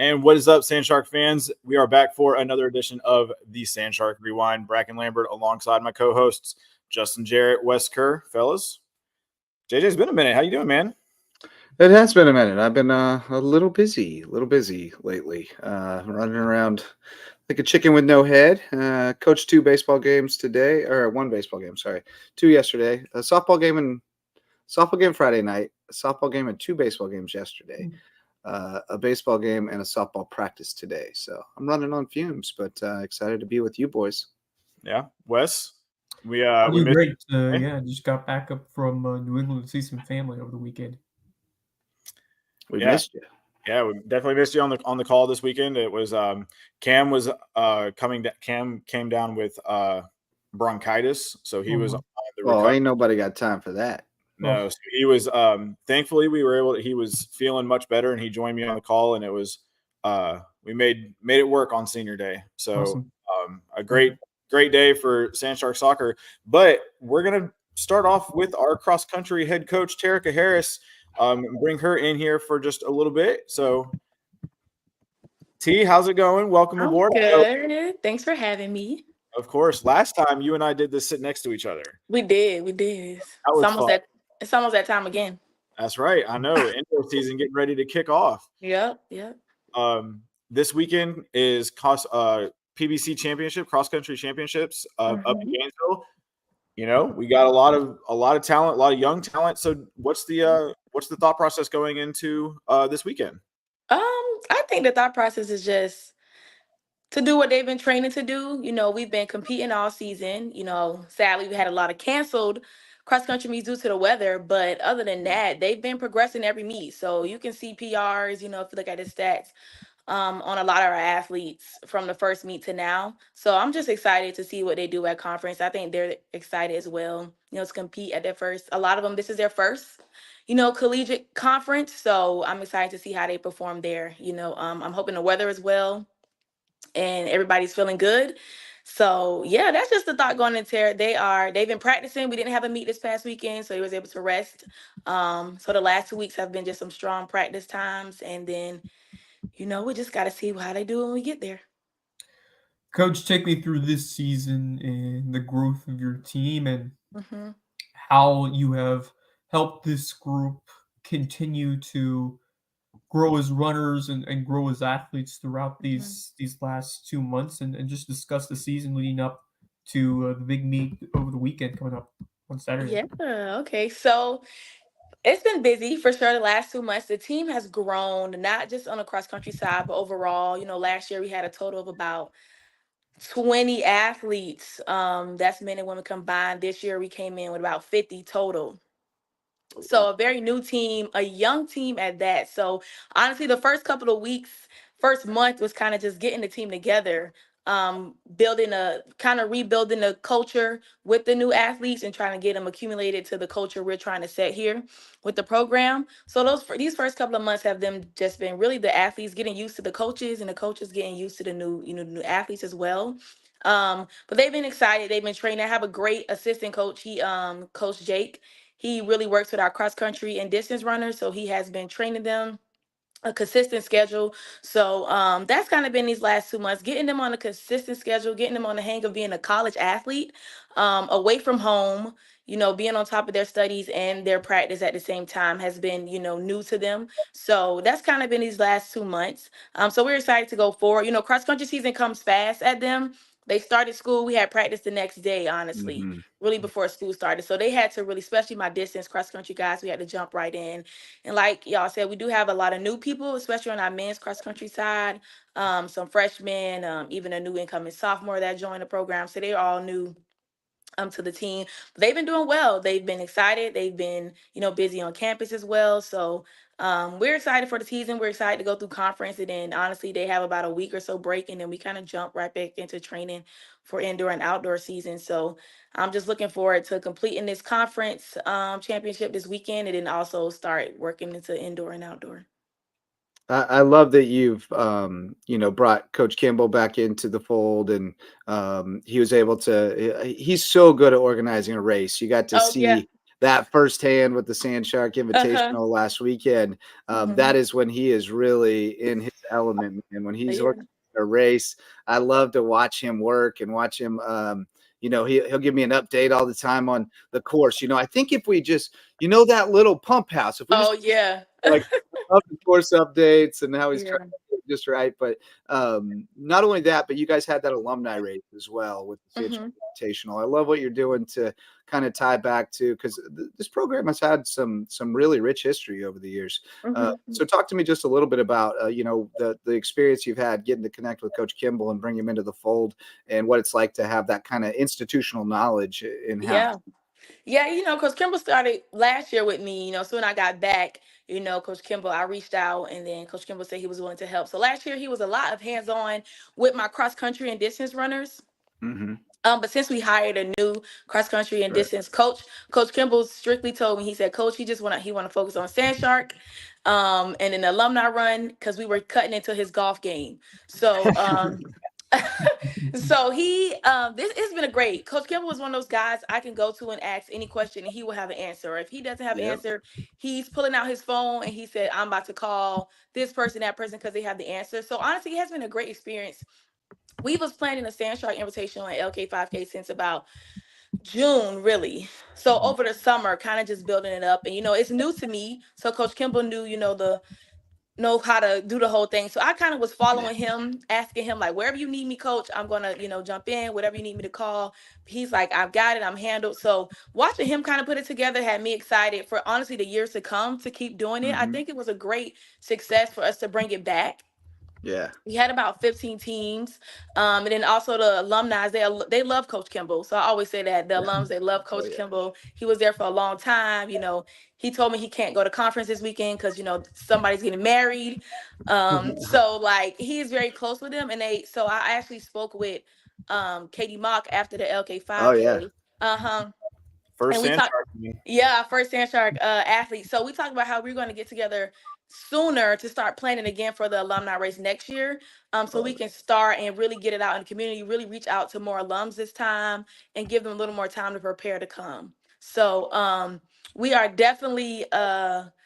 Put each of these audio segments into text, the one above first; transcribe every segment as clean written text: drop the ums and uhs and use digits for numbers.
And what is up, Sandshark fans? We are back for another edition of the Sandshark Rewind. Brackin Lambert alongside my co-hosts, Justin, Jarrett, Wes Kerr. Fellas, JJ's been a minute. How you doing, man? It has been a minute. I've been a little busy lately. Running around like a chicken with no head. Coached two baseball games today, or one baseball game, sorry. Two yesterday. A softball game Friday night, a softball game and two baseball games yesterday. A baseball game and a softball practice today. So I'm running on fumes, but excited to be with you boys. Yeah, Wes. We doing great. Just got back up from New England to see some family over the weekend. We missed you. Yeah, we definitely missed you on the call this weekend. It was Cam was Cam came down with bronchitis, so he was on the recovery. Well, ain't nobody got time for that. No, so he was thankfully he was feeling much better, and he joined me on the call, and it was we made it work on senior day. So awesome. A great day for Sandshark soccer. But we're gonna start off with our cross country head coach Terica Harris. Bring her in here for just a little bit. So T, how's it going? Welcome aboard. Good. Thanks for having me. Of course. Last time you and I did this sit next to each other. We did. It's almost that time again. That's right. I know. Indoor season getting ready to kick off. Yep. This weekend is PBC championship, cross country championships up in Gainesville. You know, we got a lot of talent, a lot of young talent. So what's the thought process going into this weekend? I think the thought process is just to do what they've been training to do. You know, we've been competing all season. You know, sadly, we had a lot of canceled cross-country meets due to the weather. But other than that, they've been progressing every meet. So you can see PRs, you know, if you look at the stats on a lot of our athletes from the first meet to now. So I'm just excited to see what they do at conference. I think they're excited as well, you know, to compete at their first. A lot of them, this is their first, you know, collegiate conference. So I'm excited to see how they perform there. You know, I'm hoping the weather is well and everybody's feeling good. So yeah, that's just the thought going into it. They've been practicing. We didn't have a meet this past weekend, so he was able to rest. So the last 2 weeks have been just some strong practice times, and then, you know, we just got to see how they do when we get there. Coach, take me through this season and the growth of your team and how you have helped this group continue to grow as runners and grow as athletes throughout these last 2 months, and just discuss the season leading up to the big meet over the weekend coming up on Saturday. Yeah, okay. So it's been busy for sure the last 2 months. The team has grown, not just on the cross-country side, but overall. You know, last year we had a total of about 20 athletes. That's men and women combined. This year we came in with about 50 total. So a very new team, a young team at that. So honestly, the first couple of weeks, first month was kind of just getting the team together, rebuilding the culture with the new athletes and trying to get them accumulated to the culture we're trying to set here with the program. So these first couple of months have them just been really the athletes getting used to the coaches and the coaches getting used to the new athletes as well. But they've been excited. They've been training. I have a great assistant coach. Coach Jake. He really works with our cross country and distance runners. So he has been training them a consistent schedule. So that's kind of been these last 2 months, getting them on a consistent schedule, getting them on the hang of being a college athlete, away from home, you know, being on top of their studies and their practice at the same time has been, you know, new to them. So that's kind of been these last 2 months. So we're excited to go forward. You know, cross country season comes fast at them. They started school. We had practice the next day, honestly, really before school started. So they had to really, especially my distance cross-country guys, we had to jump right in. And like y'all said, we do have a lot of new people, especially on our men's cross-country side, some freshmen, even a new incoming sophomore that joined the program. So they're all new to the team. But they've been doing well. They've been excited. They've been, you know, busy on campus as well. So we're excited for the season. We're excited to go through conference. And then honestly, they have about a week or so break. And then we kind of jump right back into training for indoor and outdoor season. So I'm just looking forward to completing this conference championship this weekend and then also start working into indoor and outdoor. I love that you've, brought Coach Campbell back into the fold, and he was able to. He's so good at organizing a race. You got to see that firsthand with the Sandshark Invitational last weekend. That is when he is really in his element, man. When he's Yeah. working a race, I love to watch him work and watch him. He'll give me an update all the time on the course. I think if we just, that little pump house, if we just Yeah. like love the course updates and how he's Yeah. trying to get it just right. But not only that, but you guys had that alumni race as well with the Invitational. I love what you're doing to kind of tie back to, because this program has had some really rich history over the years. So talk to me just a little bit about the experience you've had getting to connect with Coach Kimball and bring him into the fold, and what it's like to have that kind of institutional knowledge in house. Yeah, Coach Kimball started last year with me. So when I got back, Coach Kimball, I reached out, and then Coach Kimball said he was willing to help. So last year he was a lot of hands-on with my cross country and distance runners. But since we hired a new cross country and distance coach, Coach Kimball strictly told me, he said, Coach, he want to focus on Sand Shark, and an alumni run, because we were cutting into his golf game. So so this has been a great. Coach Kimball is one of those guys I can go to and ask any question and he will have an answer. Or if he doesn't have an answer, he's pulling out his phone and he said, I'm about to call this person, that person, because they have the answer. So honestly, it has been a great experience. We was planning a Sand Shark Invitational at LK 5K since about June, really. So over the summer, kind of just building it up. And it's new to me. So Coach Kimball knew, know how to do the whole thing. So I kind of was following him, asking him, like, wherever you need me, Coach, I'm gonna, jump in, whatever you need me to call. He's like, I've got it, I'm handled. So watching him kind of put it together had me excited for honestly the years to come to keep doing it. I think it was a great success for us to bring it back. Yeah. We had about 15 teams. And then also the alumni, they love Coach Kimball. So I always say that the alums, they love Coach Kimball. He was there for a long time. He told me he can't go to conference this weekend because, somebody's getting married. So like he's very close with them. So I actually spoke with Katie Mock after the LK 5K. First Sand Shark. Yeah, first Sand Shark athlete. So we talked about how we're going to get together sooner to start planning again for the alumni race next year. So we can start and really get it out in the community, really reach out to more alums this time and give them a little more time to prepare to come. So we are definitely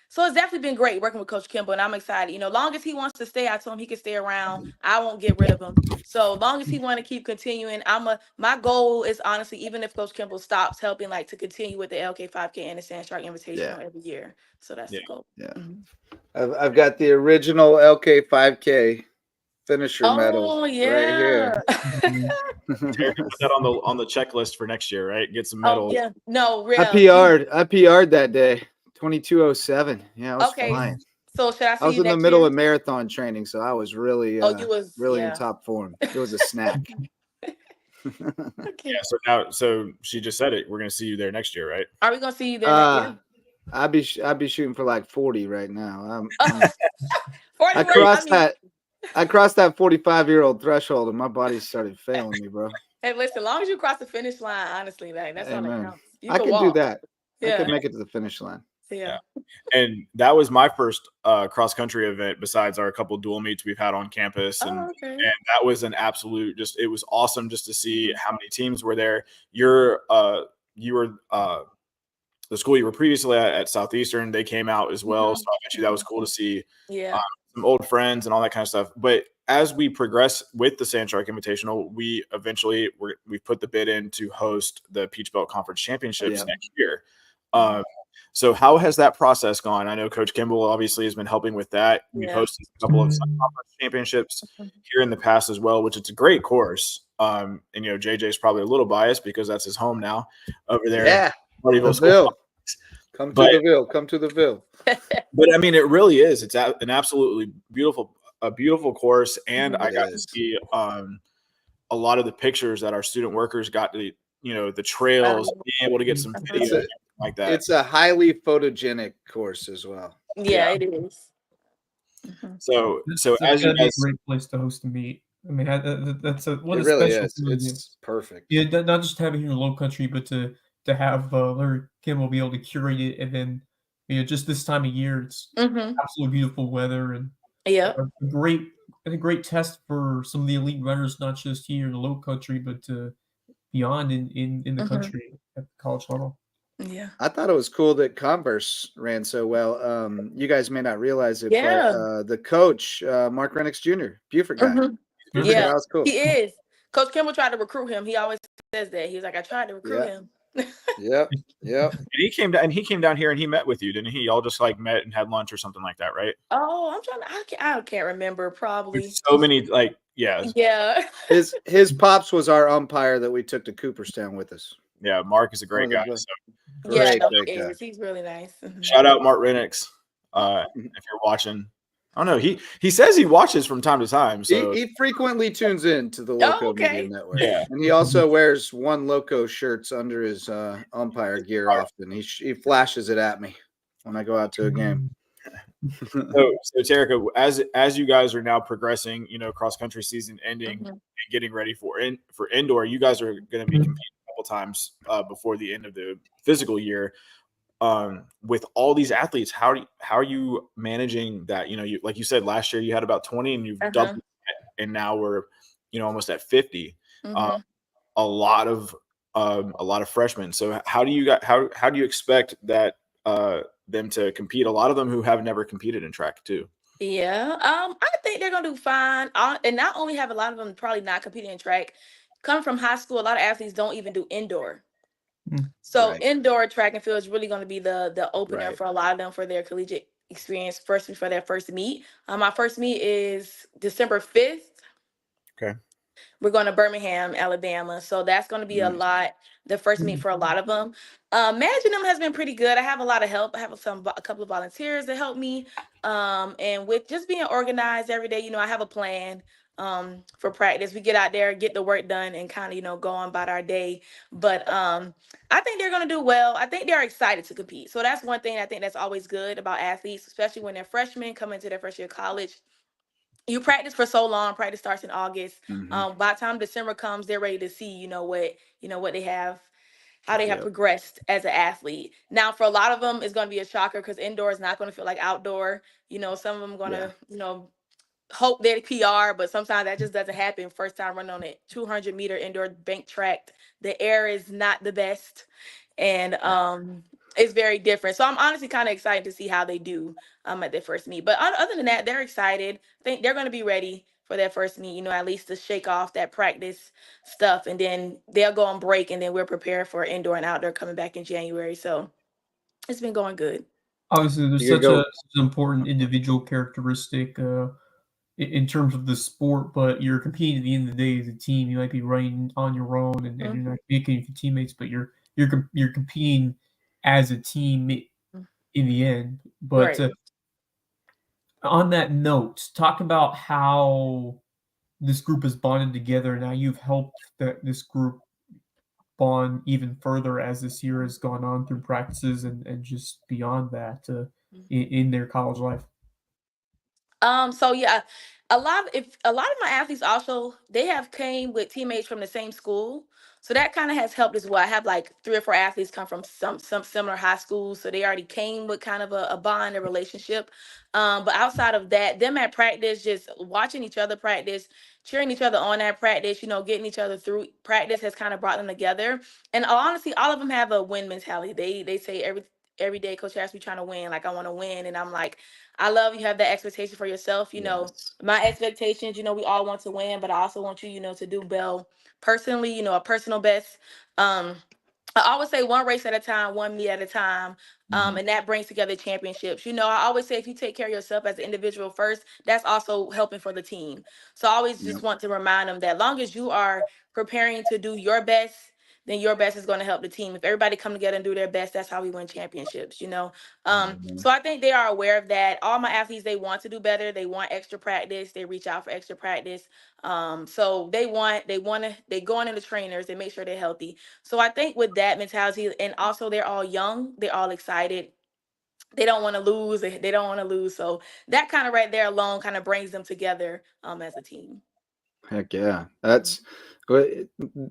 so it's definitely been great working with Coach Kimball, and I'm excited. Long as he wants to stay, I told him he can stay around. I won't get rid of him. So long as he want to keep continuing, my goal is honestly, even if Coach Kimball stops helping, like to continue with the LK 5K and the Sand Shark Invitational every year. So that's the goal. Yeah. I've got the original LK 5K finisher medal right here. Terica put that on the checklist for next year, right? Get some medals. Oh, yeah. No, really. I PR'd that day. 22:07. Yeah, I was flying. So should I see I was you in the next middle year? of marathon training, so I was really in top form. It was a snack. Okay. Yeah, so she just said it. We're gonna see you there next year, right? Are we gonna see you there next year? I'd be shooting for like 40 right now. 40 I crossed that 45-year-old threshold and my body started failing me, bro. Hey, listen, as long as you cross the finish line, honestly, that's all that counts. I can do that. Yeah. I can make it to the finish line. Yeah. And that was my first cross country event besides our couple dual meets we've had on campus. And that was an absolute, it was awesome just to see how many teams were there. You were the school you were previously at Southeastern, they came out as well. So I bet you that was cool to see some old friends and all that kind of stuff. But as we progress with the Sand Shark Invitational, we put the bid in to host the Peach Belt Conference Championships next year. So how has that process gone? I know Coach Kimball obviously has been helping with that. We've hosted a couple of conference championships here in the past as well, which it's a great course. And JJ's probably a little biased because that's his home now over there. Yeah. Come to the Ville. But I mean, it really is. It's an absolutely beautiful course, and I got to see a lot of the pictures that our student workers got to, the trails, being able to get some video like that. It's a highly photogenic course as well. Yeah, it is. So as you guys, a great place to host a meet. I mean, that's what it really is. It's perfect. Yeah, not just having it in the Low Country, but to have Larry Kimball be able to curate it, and then just this time of year, it's absolutely beautiful weather and a great test for some of the elite runners, not just here in the Low Country, but beyond in the country at the college level. Yeah. I thought it was cool that Converse ran so well. You guys may not realize it, but Yeah. the coach, Mark Renix Jr., Buford guy. Mhm. So Yeah, that was cool. he is. Coach Kimball tried to recruit him. He always says that. He's like, I tried to recruit Yeah. him. Yep. And he came down here and he met with you, didn't he? Y'all just like met and had lunch or something like that, right? Oh, I can't remember. Probably. There's so many Yeah. His pops was our umpire that we took to Cooperstown with us. Yeah, Mark is a great guy. So Yeah, no, Great he guy. is. He's really nice. shout out Mark Renix. If you're watching. I don't know. He says he watches from time to time. So He frequently tunes in to the Loco okay. Media Network. Yeah. And he also wears one Loco shirts under his umpire gear often. He flashes it at me when I go out to a game. so Terica, as you guys are now progressing, cross country season ending and getting ready for indoor, you guys are going to be competing a couple times before the end of the physical year. With all these athletes, how are you managing that? You like you said last year you had about 20 and you've doubled that, and now we're almost at 50. A lot of freshmen. So how do you expect that them to compete? A lot of them who have never competed in track too. Yeah. I think they're gonna do fine. And not only have a lot of them probably not competing in track, coming from high school, a lot of athletes don't even do indoor. So indoor track and field is really going to be the opener for a lot of them for their collegiate experience for their first meet. My first meet is December 5th. Okay. We're going to Birmingham, Alabama. So that's going to be a lot, the first meet for a lot of them. Managing them has been pretty good. I have a lot of help. I have a couple of volunteers that help me. And with just being organized every day, I have a plan for practice. We get out there, get the work done, and kind of, go on about our day. But I think they're going to do well. I think they're excited to compete. So that's one thing I think that's always good about athletes, especially when they're freshmen coming to their first year of college. You practice for so long. Practice starts in August. By the time December comes, they're ready to see, what they have, how they have progressed as an athlete. Now, for a lot of them, it's going to be a shocker because indoor is not going to feel like outdoor. Some of them going to, hope they're PR, but sometimes that just doesn't happen. First time running on a 200-meter indoor bank track, the air is not the best, and it's very different. So I'm honestly kind of excited to see how they do at their first meet. But other than that, they're excited. I think they're going to be ready for their first meet, at least to shake off that practice stuff, and then they'll go on break, and then we're prepared for indoor and outdoor coming back in January. So it's been going good. Obviously, there's such an important individual characteristic in terms of the sport, but you're competing at the end of the day as a team. You might be running on your own, and you're not competing with your teammates, but you're competing as a team in the end. But on that note, talk about how this group has bonded together. Now you've helped this group bond even further as this year has gone on through practices and just beyond that in their college life. So yeah, a lot of my athletes also, they have came with teammates from the same school. So that kind of has helped as well. I have like 3 or 4 athletes come from some similar high schools. So they already came with kind of a bond, a relationship. But outside of that, them at practice, just watching each other practice, cheering each other on at practice, getting each other through practice has kind of brought them together. And honestly, all of them have a win mentality. They say every day, Coach Harris, we trying to win. Like, I want to win. And I'm like, I love you have that expectation for yourself. My expectations, we all want to win, but I also want you, to do well personally, a personal best. I always say one race at a time, one meet at a time. And that brings together championships. I always say if you take care of yourself as an individual first, that's also helping for the team. So I always just want to remind them that long as you are preparing to do your best, then your best is going to help the team. If everybody come together and do their best, that's how we win championships, So I think they are aware of that. All my athletes, they want to do better. They want extra practice. They reach out for extra practice. So they go into the trainers, they make sure they're healthy. So I think with that mentality, and also they're all young, they're all excited. They don't want to lose. They don't want to lose. So that kind of right there alone kind of brings them together as a team. Heck yeah. That's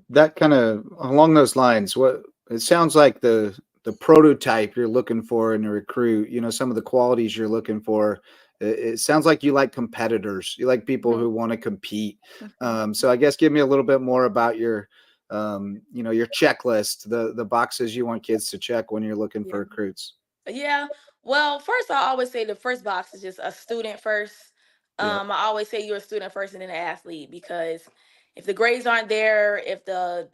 that kind of along those lines. What it sounds like the prototype you're looking for in a recruit, some of the qualities you're looking for. It sounds like you like competitors. You like people who want to compete. So I guess give me a little bit more about your your checklist, the boxes you want kids to check when you're looking for recruits? Yeah. Well, first I always say the first box is just a student first. Yep. I always say you're a student first and then an athlete, because if the grades aren't there, if the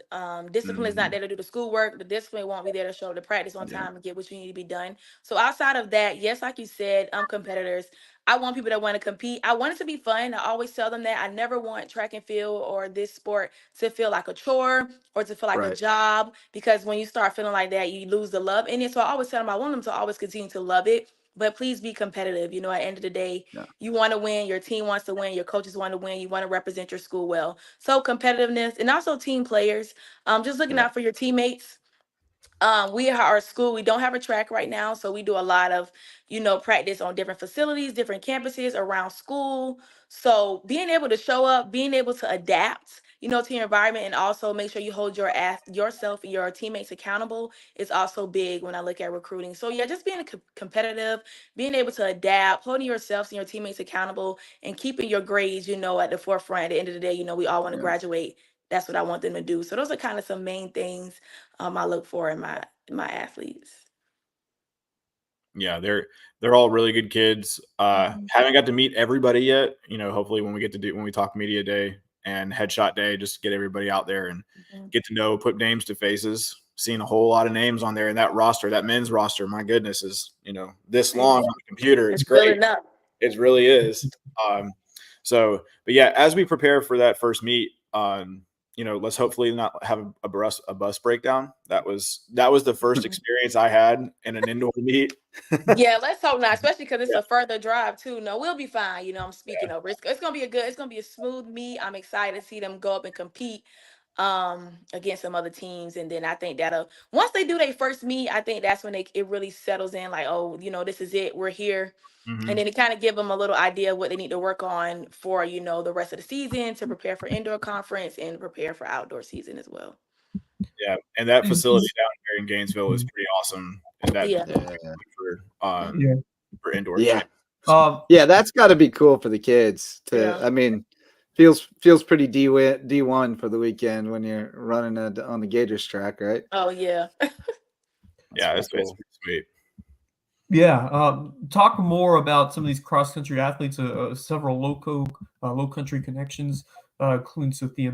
discipline is not there to do the schoolwork, the discipline won't be there to show up to practice on time and get what you need to be done. So outside of that, yes, like you said, competitors. I want people that want to compete. I want it to be fun. I always tell them that I never want track and field or this sport to feel like a chore or to feel like a Right. job, because when you start feeling like that, you lose the love in it. So I always tell them I want them to always continue to love it, but please be competitive. At the end of the day, Yeah. you want to win, your team wants to win, your coaches want to win, you want to represent your school well. So competitiveness, and also team players, just looking Yeah. out for your teammates. We are our school, we don't have a track right now, so we do a lot of practice on different facilities, different campuses around school. So being able to show up, being able to adapt to your environment, and also make sure you hold yourself and your teammates accountable is also big when I look at recruiting. So yeah, just being competitive, being able to adapt, holding yourselves and your teammates accountable, and keeping your grades at the forefront. At the end of the day, we all want to Yeah. graduate. That's what I want them to do. So those are kind of some main things I look for in my athletes. Yeah, they're all really good kids. Haven't got to meet everybody yet. Hopefully when we talk media day and headshot day, just get everybody out there and get to know, put names to faces. Seeing a whole lot of names on there, and that roster, that men's roster, my goodness, is this long on the computer. It's great. It really is. But yeah, as we prepare for that first meet, let's hopefully not have a bus breakdown. That was the first experience I had in an indoor meet. Yeah, let's hope not, especially because it's a further drive too. No, we'll be fine. I'm speaking over. It's gonna be a smooth meet. I'm excited to see them go up and compete against some other teams. And then I think that once they do their first meet, I think that's when it really settles in, like, oh, this is it, we're here. And then it kind of give them a little idea of what they need to work on for the rest of the season, to prepare for indoor conference and prepare for outdoor season as well. Yeah, and that facility down here in Gainesville is pretty awesome. And that for indoor. Yeah. Camp. Yeah, that's got to be cool for the kids. Yeah. I mean, feels pretty D1 for the weekend when you're running on the Gators track, right? Oh yeah. Yeah, it's pretty sweet. Yeah, talk more about some of these cross-country athletes. Several low country connections, including Sophia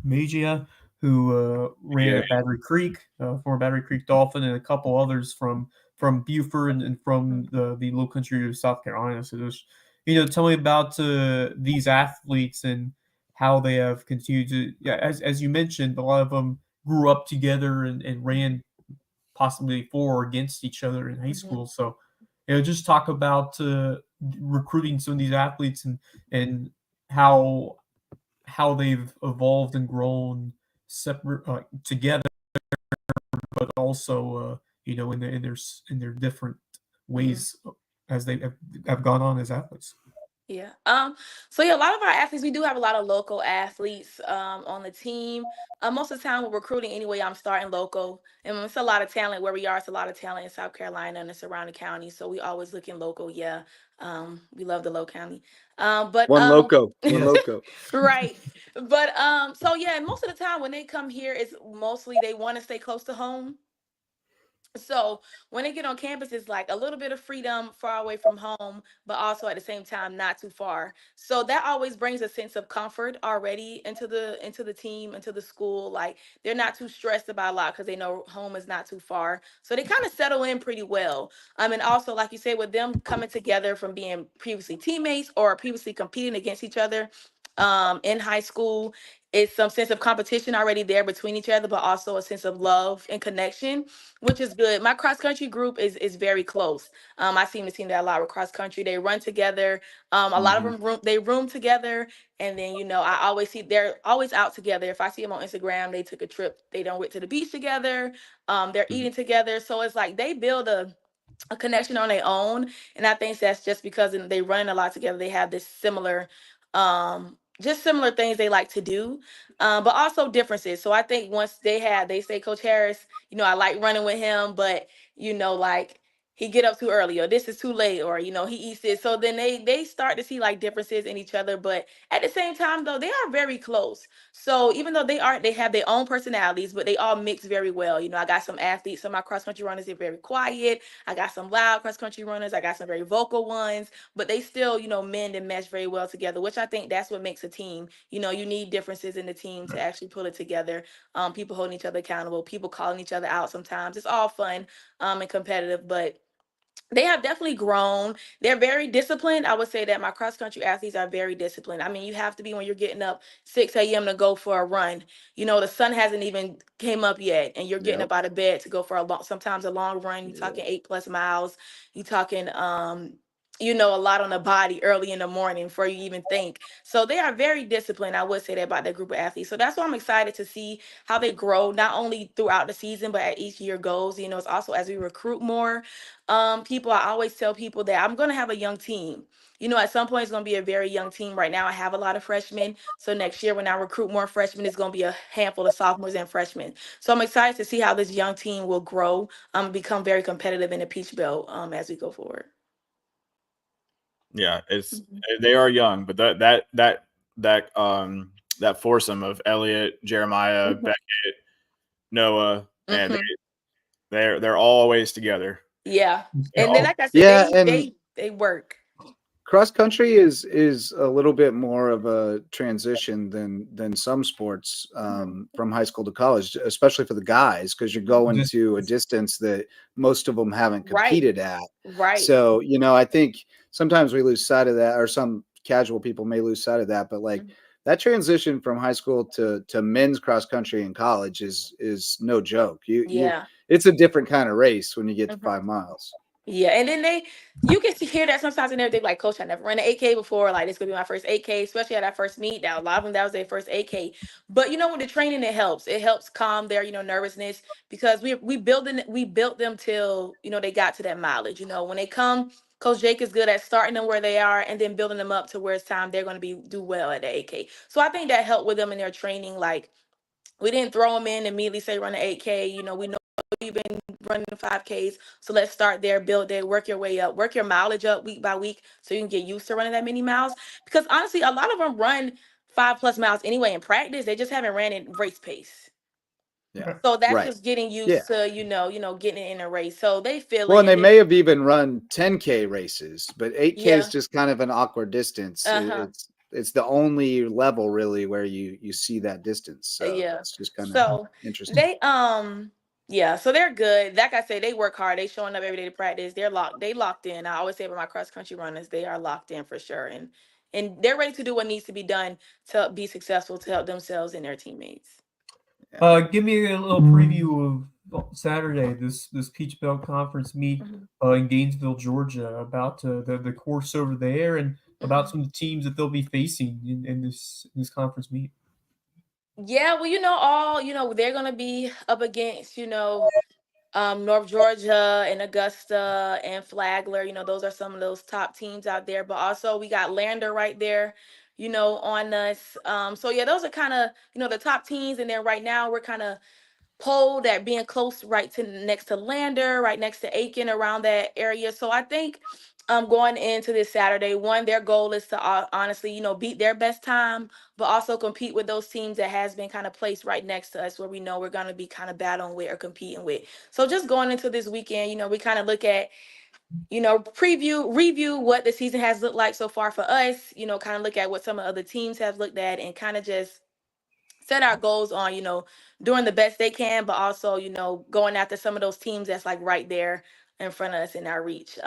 Magia, who ran at Battery Creek, former Battery Creek Dolphin, and a couple others from Beaufort and from the low country of South Carolina. So just, tell me about these athletes and how they have continued to, as you mentioned, a lot of them grew up together and ran possibly for or against each other in high school. So, just talk about recruiting some of these athletes and how they've evolved and grown separate together, but also in their different ways as they have gone on as athletes. Yeah. So yeah, a lot of our athletes, we do have a lot of local athletes on the team. Most of the time we're recruiting anyway, I'm starting local. And it's a lot of talent where we are. It's a lot of talent in South Carolina and the surrounding counties. So we always looking local. Yeah. We love the low county. But one loco. Right. But so yeah, most of the time when they come here, it's mostly they want to stay close to home. So when they get on campus, it's like a little bit of freedom far away from home, but also at the same time not too far. So that always brings a sense of comfort already into the team, into the school. Like they're not too stressed about a lot because they know home is not too far. So they kind of settle in pretty well. And also, like you said, with them coming together from being previously teammates or previously competing against each other in high school, it's some sense of competition already there between each other, but also a sense of love and connection, which is good. My cross country group is very close. I seem to see that a lot with cross country. They run together. A lot of them room together, and then I always see they're always out together. If I see them on Instagram, they took a trip. They done went to the beach together. They're eating together, so it's like they build a connection on their own. And I think that's just because they run a lot together. They have this similar just similar things they like to do, but also differences. So I think once they say Coach Harris, I like running with him, but like he get up too early, or this is too late, or he eats this. So then they start to see like differences in each other, but at the same time though, they are very close. So even though they have their own personalities, but they all mix very well. I got some athletes, some of my cross country runners, they're very quiet. I got some loud cross country runners, I got some very vocal ones, but they still mend and mesh very well together, which I think that's what makes a team. You need differences in the team to actually pull it together. People holding each other accountable, people calling each other out. Sometimes it's all fun and competitive, but they have definitely grown. They're very disciplined. I would say that my cross country athletes are very disciplined. I mean, you have to be when you're getting up 6 a.m. to go for a run. The sun hasn't even came up yet, and you're getting Yep. up out of bed to go for sometimes a long run. You're talking 8+ miles. You're talking a lot on the body early in the morning before you even think. So they are very disciplined. I would say that about that group of athletes. So that's why I'm excited to see how they grow, not only throughout the season, but as each year goes. It's also as we recruit more people. I always tell people that I'm going to have a young team. At some point it's going to be a very young team. Right now I have a lot of freshmen. So next year when I recruit more freshmen, it's going to be a handful of sophomores and freshmen. So I'm excited to see how this young team will grow, become very competitive in the Peach Belt as we go forward. Yeah, they are young, but that foursome of Elliott, Jeremiah, Beckett, Noah, and they're always together. Yeah. And then like I said, Yeah, and they work. cross country is a little bit more of a transition than some sports from high school to college, especially for the guys, because you're going to a distance that most of them haven't competed at. Right. So, I think sometimes we lose sight of that, or some casual people may lose sight of that, but like that transition from high school to men's cross country in college is no joke. It's a different kind of race when you get to 5 miles. Yeah, and then you can hear that sometimes in there. They like, Coach, I never ran an 8K before. Like, this could be my first 8K, especially at that first meet. Now, a lot of them, that was their first 8K. But with the training, it helps. It helps calm their, nervousness, because we built them till they got to that mileage. When they come, Coach Jake is good at starting them where they are and then building them up to where it's time they're going to do well at the 8K. So I think that helped with them in their training. Like, we didn't throw them in and immediately say run an 8K. We know you've been running 5Ks, so let's start there, build there, work your way up, work your mileage up week by week, so you can get used to running that many miles. Because honestly, a lot of them run 5+ miles anyway in practice. They just haven't ran in race pace. Yeah. So that's just getting used to, getting in a race. So they feel it. Well, and they may have even run 10K races, but 8K is just kind of an awkward distance. It's the only level really where you see that distance. So it's just kind of interesting. So they're good. Like I said, they work hard. They showing up every day to practice. They locked in. I always say about my cross country runners, they are locked in for sure. And they're ready to do what needs to be done to be successful, to help themselves and their teammates. Give me a little preview of Saturday, this Peach Belt Conference meet in Gainesville, Georgia, about the course over there, and about some of the teams that they'll be facing in this conference meet. Yeah, well, they're gonna be up against, North Georgia and Augusta and Flagler. Those are some of those top teams out there. But also we got Lander right there, on us. So yeah, those are kind of, the top teams. And then right now we're kind of polled at being close next to Lander, right next to Aiken, around that area. So I think going into this Saturday, their goal is to honestly, beat their best time, but also compete with those teams that has been kind of placed right next to us, where we know we're going to be kind of battling with or competing with. So just going into this weekend, we kind of look at, review what the season has looked like so far for us, kind of look at what some of the other teams have looked at, and kind of just set our goals on, doing the best they can, but also, going after some of those teams that's like right there in front of us in our reach.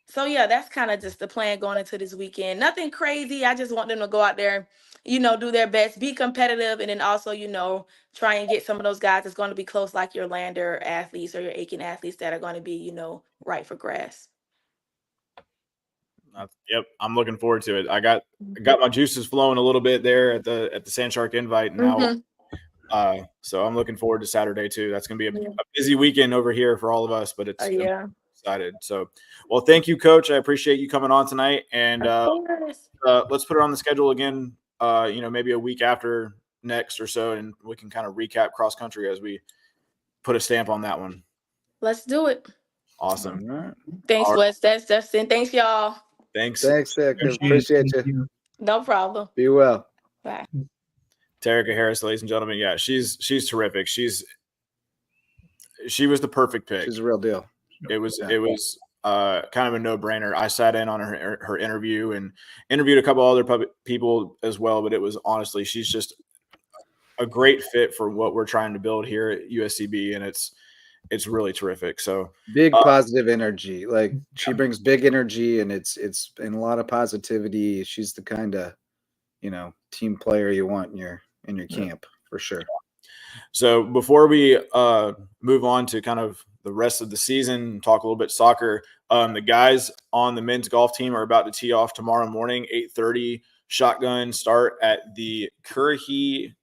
So yeah, that's kind of just the plan going into this weekend. Nothing crazy. I just want them to go out there, do their best, be competitive, and then also, try and get some of those guys that's going to be close, like your Lander athletes or your Aiken athletes that are going to be, right for grass. Yep, I'm looking forward to it. I got my juices flowing a little bit there at the Sand Shark Invite now. So I'm looking forward to Saturday too. That's going to be a busy weekend over here for all of us, but it's excited. So, well, thank you, Coach. I appreciate you coming on tonight, and let's put it on the schedule again. Maybe a week after next or so, and we can kind of recap cross country as we put a stamp on that one. Let's do it. Awesome. All right. Thanks, All right. Wes. That's Justin. Thanks, y'all. Thanks. Thanks, Zach. Appreciate Thank you. No problem. Be well. Bye. Terica Harris, ladies and gentlemen. Yeah, she's terrific. She was the perfect pick. She's a real deal. It was kind of a no-brainer. I sat in on her interview and interviewed a couple other people as well, but it was honestly, she's just a great fit for what we're trying to build here at USCB, and it's really terrific. So big positive energy. Like she brings big energy, and it's in a lot of positivity. She's the kind of team player you want in your camp for sure. So before we move on to kind of the rest of the season, talk a little bit soccer. The guys on the men's golf team are about to tee off tomorrow morning, 8:30 shotgun start at the Currahee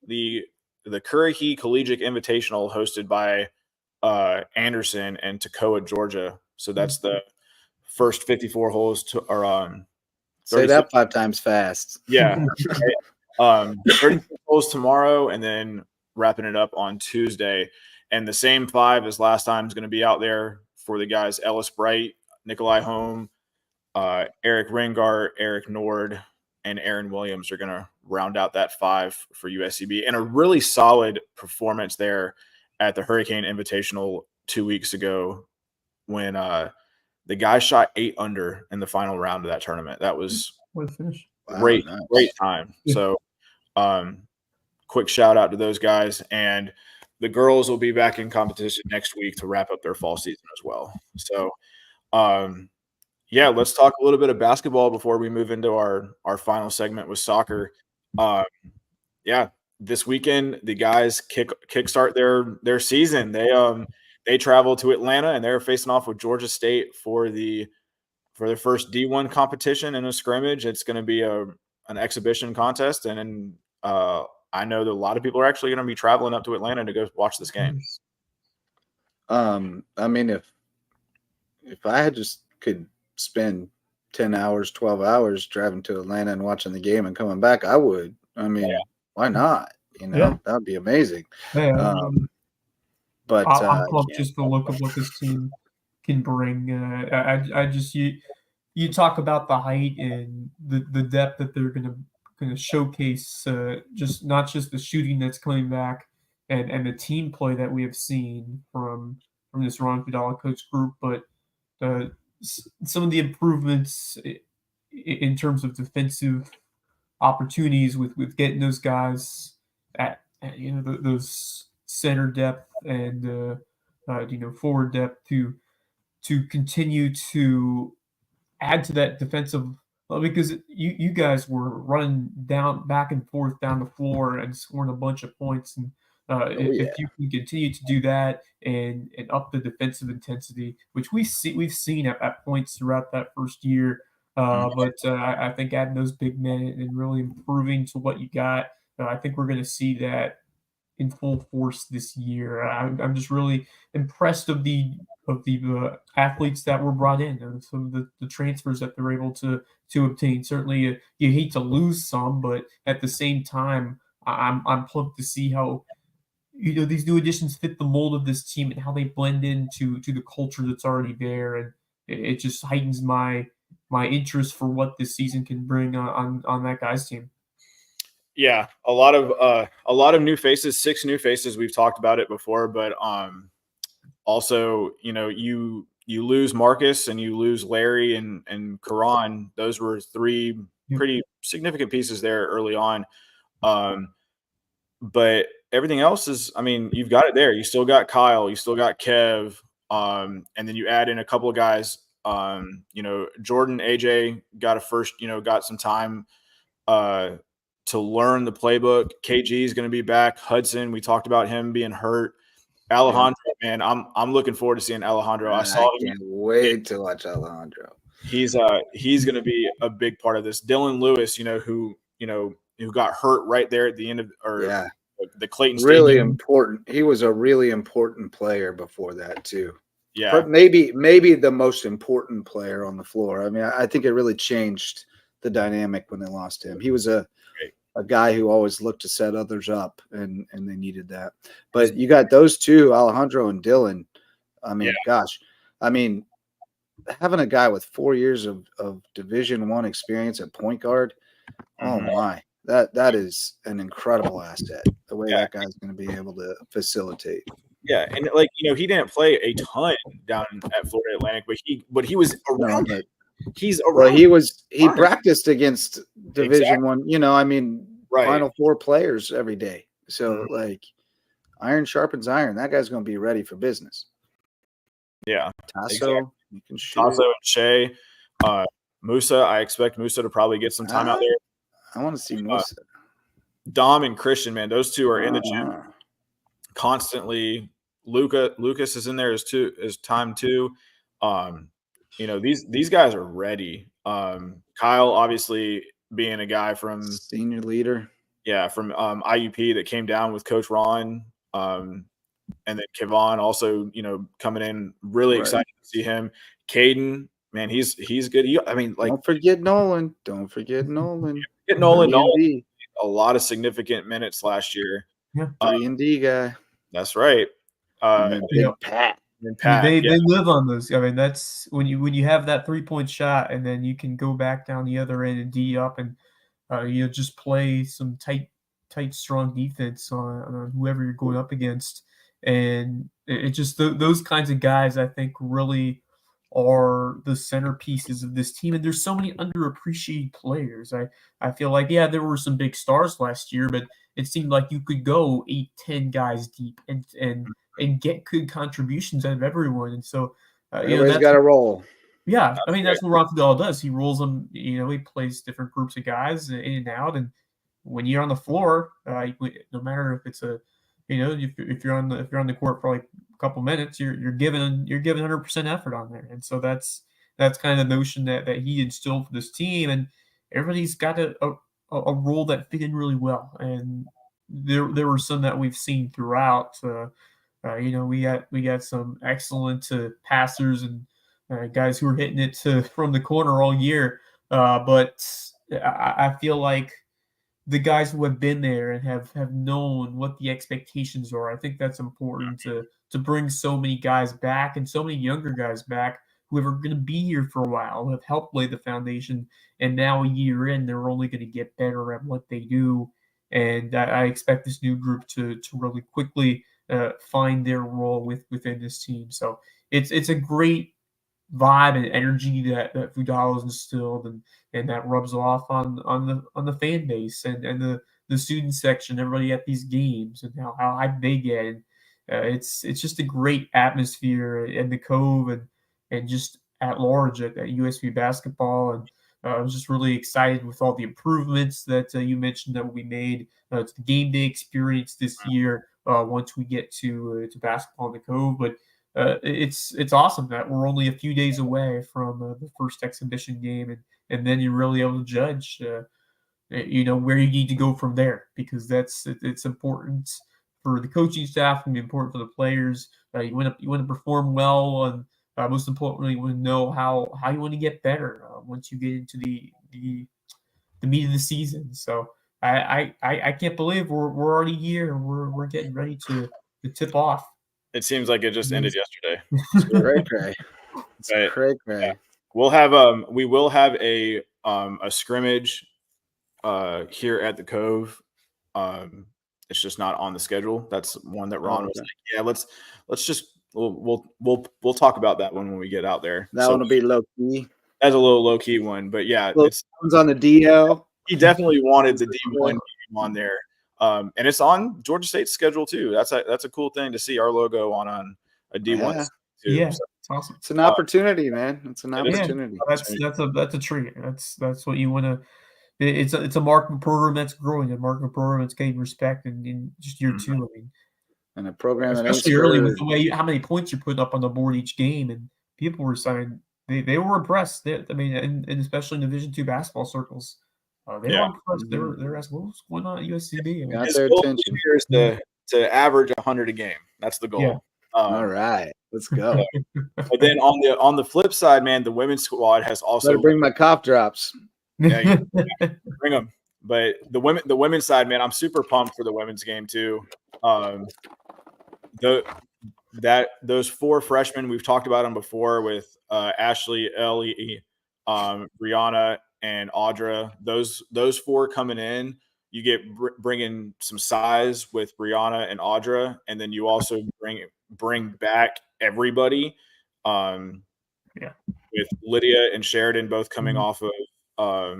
Collegiate Invitational hosted by Anderson and Toccoa, Georgia. So that's the first 54 holes say that 5 times fast. Yeah. 36 holes tomorrow, and then wrapping it up on Tuesday. And the same 5 as last time is going to be out there for the guys Ellis Bright, Nikolai Holm, Eric Ringart, Eric Nord, and Aaron Williams are going to round out that 5 for USCB. And a really solid performance there at the Hurricane Invitational 2 weeks ago when the guy shot 8 under in the final round of that tournament. That was What a finish. great time. Yeah. So quick shout out to those guys. And the girls will be back in competition next week to wrap up their fall season as well. So let's talk a little bit of basketball before we move into our final segment with soccer. This weekend the guys kickstart their season. They travel to Atlanta and they're facing off with Georgia State for their first D1 competition in a scrimmage. It's going to be an exhibition contest, and I know that a lot of people are actually going to be traveling up to Atlanta to go watch this game. I mean, if I could spend 10 hours, 12 hours driving to Atlanta and watching the game and coming back, I would. I mean, why not? That'd be amazing. Yeah, but I'm pumped just the look of what this team can bring. You talk about the height and the depth that they're going to showcase. Just not just the shooting that's coming back and the team play that we have seen from this Ron Fidala coach group, but some of the improvements in terms of defensive opportunities with getting those guys at those center depth and forward depth to continue to add to that defensive, because you guys were running back and forth down the floor and scoring a bunch of points, and if you can continue to do that and up the defensive intensity, which we've seen at points throughout that first year, but I think adding those big men and really improving to what you got, I think we're going to see that in full force this year. I'm just really impressed of the athletes that were brought in and some of the transfers that they're able to obtain. Certainly, you hate to lose some, but at the same time, I'm pumped to see how these new additions fit the mold of this team and how they blend into the culture that's already there, and it just heightens my interest for what this season can bring on that guys team. Yeah, a lot of new faces, 6 new faces. We've talked about it before, but also, you lose Marcus and you lose Larry and Karan. Those were 3 pretty significant pieces there early on. But everything else is, you've got it there. You still got Kyle, you still got Kev, and then you add in a couple of guys. Jordan, AJ got some time to learn the playbook. KG is going to be back. Hudson, we talked about him being hurt. Alejandro, man, I'm looking forward to seeing Alejandro. I can't wait to watch Alejandro. He's going to be a big part of this. Dylan Lewis, who got hurt right there at the end of the Clayton State really game. Important. He was a really important player before that too. Yeah, but maybe the most important player on the floor. I think it really changed the dynamic when they lost him. He was a guy who always looked to set others up, and they needed that. But you got those 2, Alejandro and Dylan. Gosh. having a guy with 4 years of Division I experience at point guard. Oh my, that is an incredible asset. The way that guy's going to be able to facilitate. Yeah, and he didn't play a ton down at Florida Atlantic, but he was around. He's around. Well, he practiced against Division I. Final Four players every day. So iron sharpens iron. That guy's going to be ready for business. Yeah, Tasso, you can shoot. Tasso and Shea, Musa. I expect Musa to probably get some time out there. I want to see Musa. Dom and Christian, man, those two are in the gym constantly. Lucas is in there as time too. These guys are ready. Kyle, obviously being a guy from senior leader. Yeah, from IUP that came down with Coach Ron. And then Kevon also, coming in, really excited to see him. Caden, man, he's good. Don't forget Nolan. Get Nolan. Nolan, a lot of significant minutes last year. Yeah, 3-and-D guy. That's right. Pat. They live on those. That's when you have that 3-point shot, and then you can go back down the other end and D up, and just play some tight, strong defense on whoever you're going up against. And it just those kinds of guys, I think, really are the centerpieces of this team. And there's so many underappreciated players. I feel like, there were some big stars last year, but it seemed like you could go 8-10 guys deep and get good contributions out of everyone. And so everybody's got to roll. Yeah, that's what Ron Fidel does. He rolls them. He plays different groups of guys in and out. And when you're on the floor, no matter if it's if you're on the court for like a couple minutes, you're giving 100% effort on there. And so that's kind of the notion that he instilled for this team. And everybody's got a role that fit in really well. And there were some that we've seen throughout. We got some excellent passers and guys who are hitting it from the corner all year. But I feel like the guys who have been there and have known what the expectations are, I think that's important to bring so many guys back and so many younger guys back who are going to be here for a while, who have helped lay the foundation. And now a year in, they're only going to get better at what they do. And I expect this new group to really quickly find their role within this team. So it's a great vibe and energy that Fudal has instilled, and that rubs off on the fan base and the student section, everybody at these games, and how hyped they get. It's just a great atmosphere in the Cove and just at large at USB basketball. And I was just really excited with all the improvements that you mentioned that we made to the game day experience this year once we get to basketball in the Cove. But it's awesome that we're only a few days away from the first exhibition game, and then you're really able to judge, where you need to go from there, because it's important for the coaching staff and important for the players. You want to perform well, and most importantly, you want to know how you want to get better once you get into the meat of the season. So I can't believe we're already here. We're getting ready to tip off. It seems like it just ended yesterday. It's cray-cray. We will have a scrimmage here at the Cove. It's just not on the schedule. That's one that Ron was like, let's just we'll talk about that one when we get out there. That one will be low key. That's a little low key one, but it's on the DL. He definitely wanted the D1 game on there. And it's on Georgia State's schedule too. That's a cool thing to see our logo on a D1 too. Yeah, so, it's awesome. It's an opportunity, man. It's an opportunity. That's a treat. That's what you want to. It's a marketing program that's growing, a marketing program that's getting respect in just year two. And a program especially early with the way how many points you put up on the board each game, and people were saying they were impressed. And especially in Division II basketball circles. They were impressed. They're asking, what's going on at USCB? Got their attention. Is to average 100 a game. That's the goal. Yeah. All right, let's go. But then on the flip side, man, the women's squad has also better bring my cough drops. Yeah, bring them. But the women's side, man, I'm super pumped for the women's game too. those 4 freshmen, we've talked about them before with Ashley, Ellie, Brianna, and Audra. Those 4 coming in, you get bringing some size with Brianna and Audra, and then you also bring back everybody. With Lydia and Sheridan both coming off of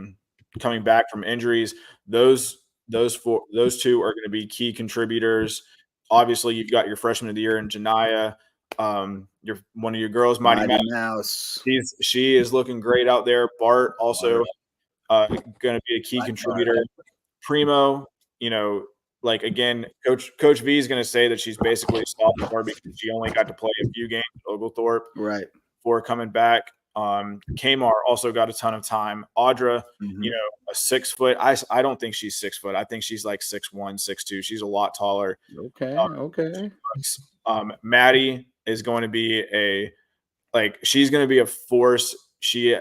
coming back from injuries, those 2 are going to be key contributors. Obviously, you've got your freshman of the year in Janiyah. One of your girls, Mighty Mouse. She is looking great out there. Bart also going to be a key contributor. Primo, again, Coach V is going to say that she's basically a sophomore because she only got to play a few games at Oglethorpe before coming back. Kmar also got a ton of time. Audra, a 6 foot. I don't think she's 6 foot. I think she's like 6'1", 6'2". She's a lot taller. Okay. Maddie is going to be she's going to be a force. She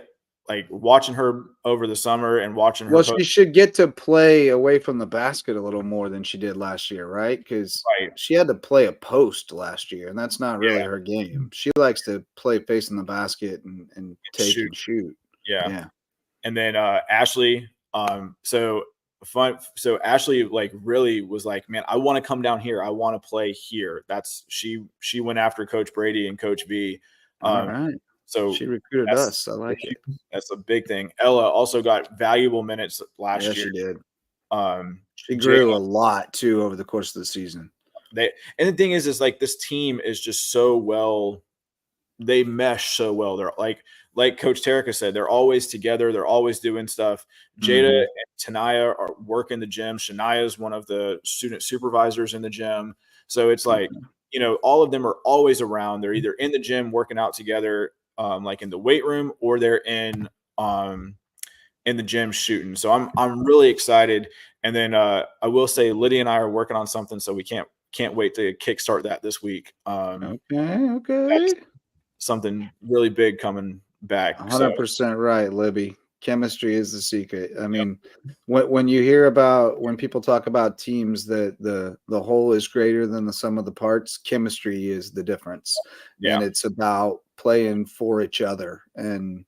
watching her over the summer and watching her. Well, she should get to play away from the basket a little more than she did last year, right? Because she had to play a post last year, and that's not really her game. She likes to play facing the basket and take and shoot. Yeah. And then Ashley, so Ashley really was like, man, I want to come down here. I want to play here. She went after Coach Brady and Coach V. All right. So she recruited us. I like it. That's a big thing. Ella also got valuable minutes last year. She did. She grew a lot too over the course of the season. And the thing is this team is just so well. They mesh so well. They're like Coach Terica said, they're always together. They're always doing stuff. Jada and Tania are working the gym. Shania is one of the student supervisors in the gym. So it's all of them are always around. They're either in the gym working out together, in the weight room, or they're in the gym shooting. So I'm really excited. And then I will say Lydia and I are working on something, so we can't wait to kickstart that this week. Okay. Something really big coming back. 100% right, Libby. Chemistry is the secret. I mean, when you hear when people talk about teams that the whole is greater than the sum of the parts, chemistry is the difference. And it's about playing for each other. And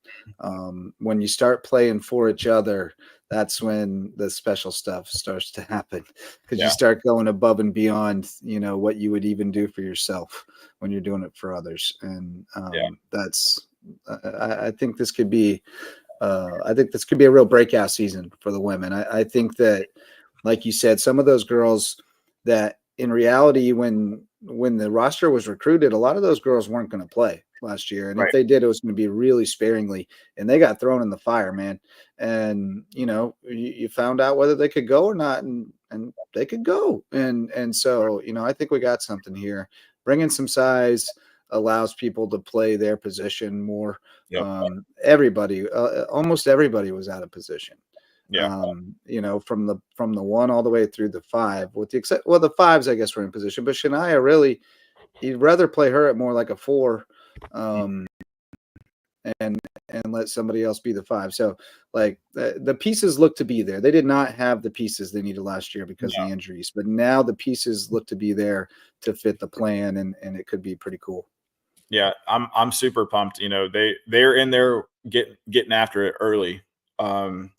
when you start playing for each other, that's when the special stuff starts to happen, because you start going above and beyond, what you would even do for yourself when you're doing it for others. And I think this could be a real breakout season for the women. I think that, like you said, some of those girls that in reality, when the roster was recruited, a lot of those girls weren't going to play last year. And if they did, it was going to be really sparingly, and they got thrown in the fire, man. And, you found out whether they could go or not, and they could go. And so, I think we got something here. Bringing some size allows people to play their position more. Almost everybody was out of position. From the 1 all the way through the 5, with the the 5s, I guess, were in position, but Shania, really, you'd rather play her at more like a 4, and let somebody else be the 5. So the pieces look to be there. They did not have the pieces they needed last year because of the injuries, but now the pieces look to be there to fit the plan, and it could be pretty cool. Yeah, I'm super pumped. They're in there getting after it early. And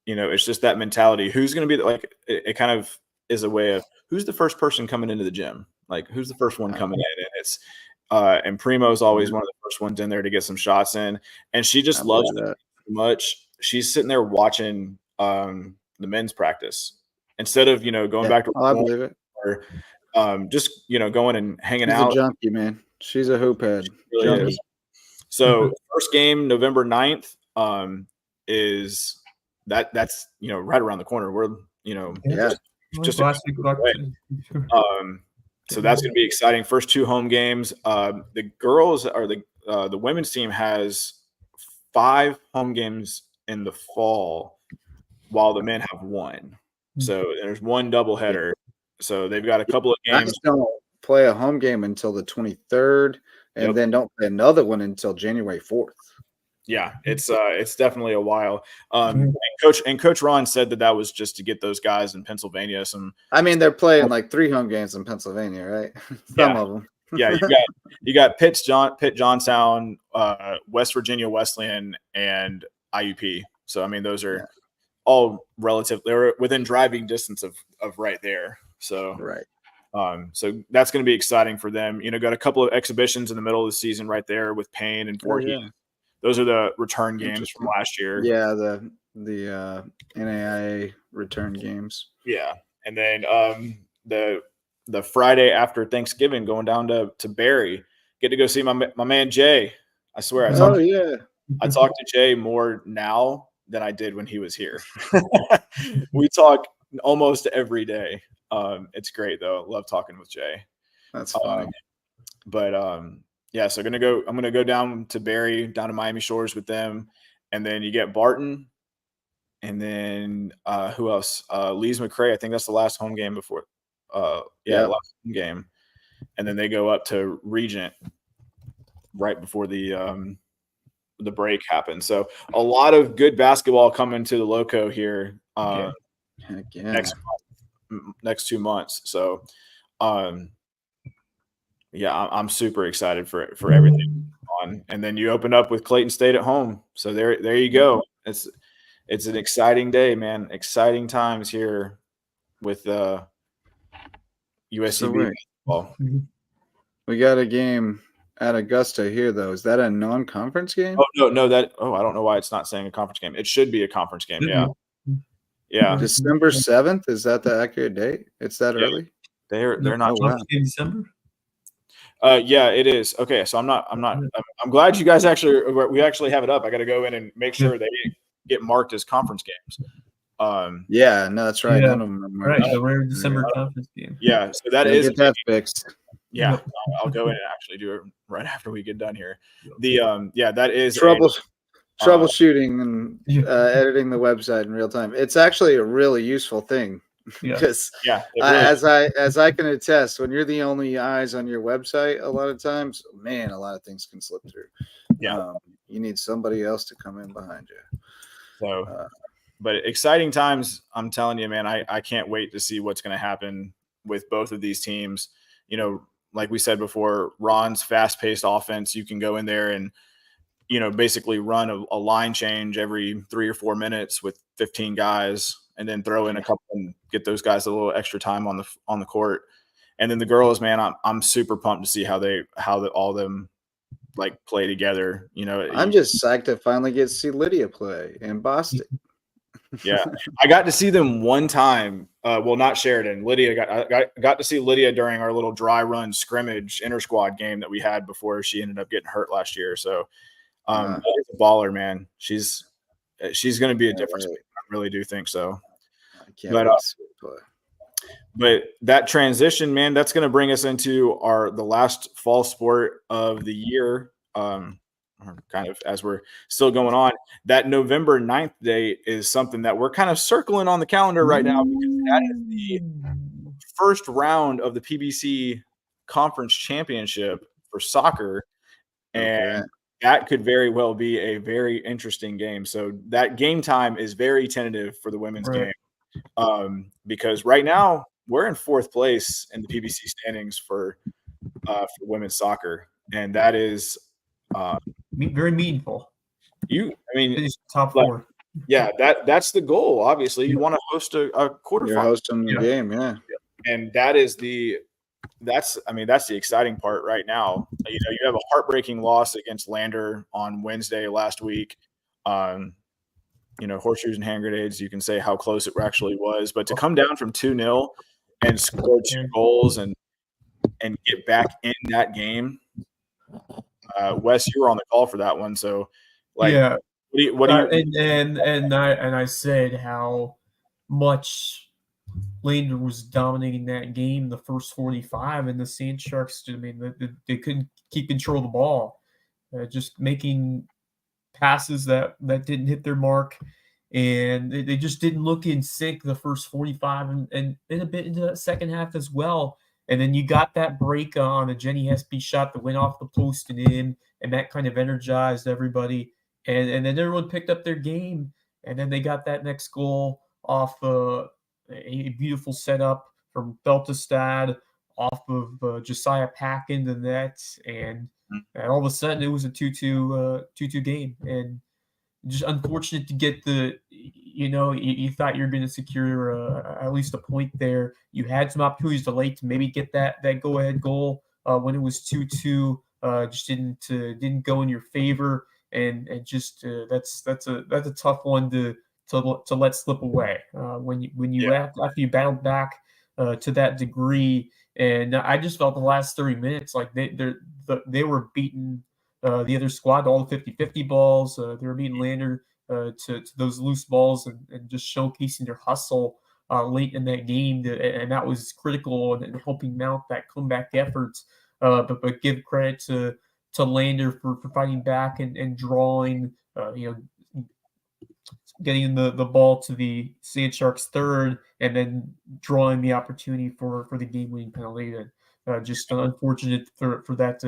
it's just that mentality. Who's going to be it kind of is a way of who's the first person coming into the gym? Who's the first one coming in? And it's and Primo's always one of the first ones in there to get some shots in. And she just loves it so much. She's sitting there watching the men's practice instead of going back to I believe it. Or just going and hanging She's out. A junkie, man. She's a hoop head. Really is. So first game November 9th is that's right around the corner. We're just so that's going to be exciting. First 2 home games. The girls or the women's team has 5 home games in the fall, while the men have 1. So there's 1 doubleheader. So they've got a couple of games. Don't play a home game until the 23rd, and then don't play another one until January 4th. Yeah, it's definitely a while. And Coach Ron said that was just to get those guys in Pennsylvania some. I mean, they're playing 3 home games in Pennsylvania, right? Some of them. Yeah, you got Pitt Johnstown, West Virginia Wesleyan, and IUP. So I mean, those are all relative. They're within driving distance of right there. So Right. So that's going to be exciting for them. Got a couple of exhibitions in the middle of the season right there with Payne and Voorhees. Those are the return games from last year. Yeah, the NAIA return games. Yeah, and then the Friday after Thanksgiving, going down to Barry, get to go see my man Jay. I swear, I talk to Jay more now than I did when he was here. We talk almost every day. It's great though. Love talking with Jay. That's funny. Yeah, so I'm gonna go down to Barry, down to Miami Shores with them, and then you get Barton, and then who else? Lee's McRae. I think that's the last home game before. Last home game, and then they go up to Regent right before the break happens. So a lot of good basketball coming to the Loco here. Next 2 months. So, I'm super excited for everything on. And then you open up with Clayton State at home. So there you go. It's an exciting day, man. Exciting times here with USCB basketball. We got a game at Augusta here, though. Is that a non-conference game? Oh no, I don't know why it's not saying a conference game. It should be a conference game. Yeah. December 7th. Is that the accurate date? It's that early? They're not in December. Yeah, it is. Okay, so I'm glad you guys we actually have it up. I got to go in and make sure they get marked as conference games. Yeah, no, that's right. Yeah. None of them are Right, the rare December conference game. Yeah, so that is get that fixed. Yeah, I'll go in and actually do it right after we get done here. That is troubleshooting and editing the website in real time. It's actually a really useful thing because as I can attest, when you're the only eyes on your website, a lot of times, man, a lot of things can slip through. Yeah, you need somebody else to come in behind you. So, but exciting times. I'm telling you, man, I can't wait to see what's going to happen with both of these teams. Like we said before, Ron's fast-paced offense, you can go in there and basically run a line change every 3 or 4 minutes with 15 guys, and then throw in a couple and get those guys a little extra time on the court. And then the girls, man, I'm super pumped to see how all of them like play together. I'm just psyched to finally get to see Lydia play in Boston. Yeah, I got to see them one time. Well, not Sheridan. I got to see Lydia during our little dry run scrimmage inter squad game that we had before she ended up getting hurt last year. So, she's a baller, man. She's going to be a difference. I really do think so. I can't wait to see her play. But that transition, man, that's going to bring us into the last fall sport of the year. Kind of as we're still going on, that November 9th date is something that we're kind of circling on the calendar right now because that is the first round of the PBC Conference Championship for soccer. And that could very well be a very interesting game. So that game time is very tentative for the women's game because right now we're in 4th place in the PBC standings for women's soccer. And that is very meaningful. Top 4. Yeah, that's the goal. Obviously, you want to host a quarterfinal. You're hosting the game, and that's the exciting part right now. You have a heartbreaking loss against Lander on Wednesday last week. Horseshoes and hand grenades. You can say how close it actually was, but to come down from 2-0 and score 2 goals and get back in that game. Wes, you were on the call for that one, so what do you and I said how much Lander was dominating that game the first 45, and the Sand Sharks, they couldn't keep control of the ball, just making passes that didn't hit their mark, and they just didn't look in sync the first 45 and a bit into the second half as well. And then you got that break on a Jenny Hesby shot that went off the post and in, and that kind of energized everybody. And then everyone picked up their game, and then they got that next goal off a beautiful setup from Beltestad off of Josiah Pack in the net, and all of a sudden it was a 2-2 game, and just unfortunate to get you thought you were going to secure at least a point there. You had some opportunities to late to maybe get that go ahead goal when it was 2-2. Just didn't go in your favor, and just that's a tough one to let slip away after you battled back to that degree. And I just felt the last 30 minutes like they were beating the other squad to all the 50-50 balls. They were beating Lander to those loose balls and just showcasing their hustle late in that game, and that was critical and helping mount that comeback efforts. But give credit to Lander for fighting back and drawing, getting the ball to the Sand Sharks third, and then drawing the opportunity for the game-winning penalty. And just unfortunate for that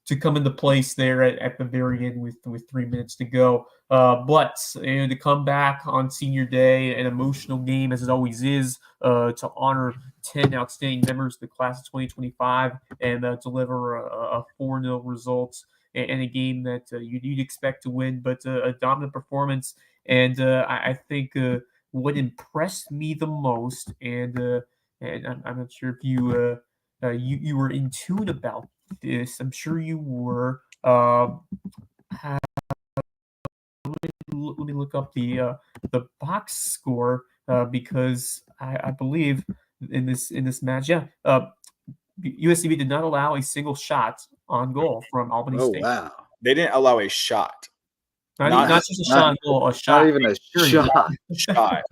to come into place there at the very end with 3 minutes to go. But to come back on senior day, an emotional game as it always is, to honor 10 outstanding members of the class of 2025 and deliver a 4-0 result in a game that you'd expect to win, but a dominant performance. And I think what impressed me the most, and I'm not sure if you were in tune about this. I'm sure you were. Let me look up the box score because I believe in this match, USCB did not allow a single shot on goal from Albany State. Wow! They didn't allow a shot. Not just a shot on goal, a shot. Not even a shot.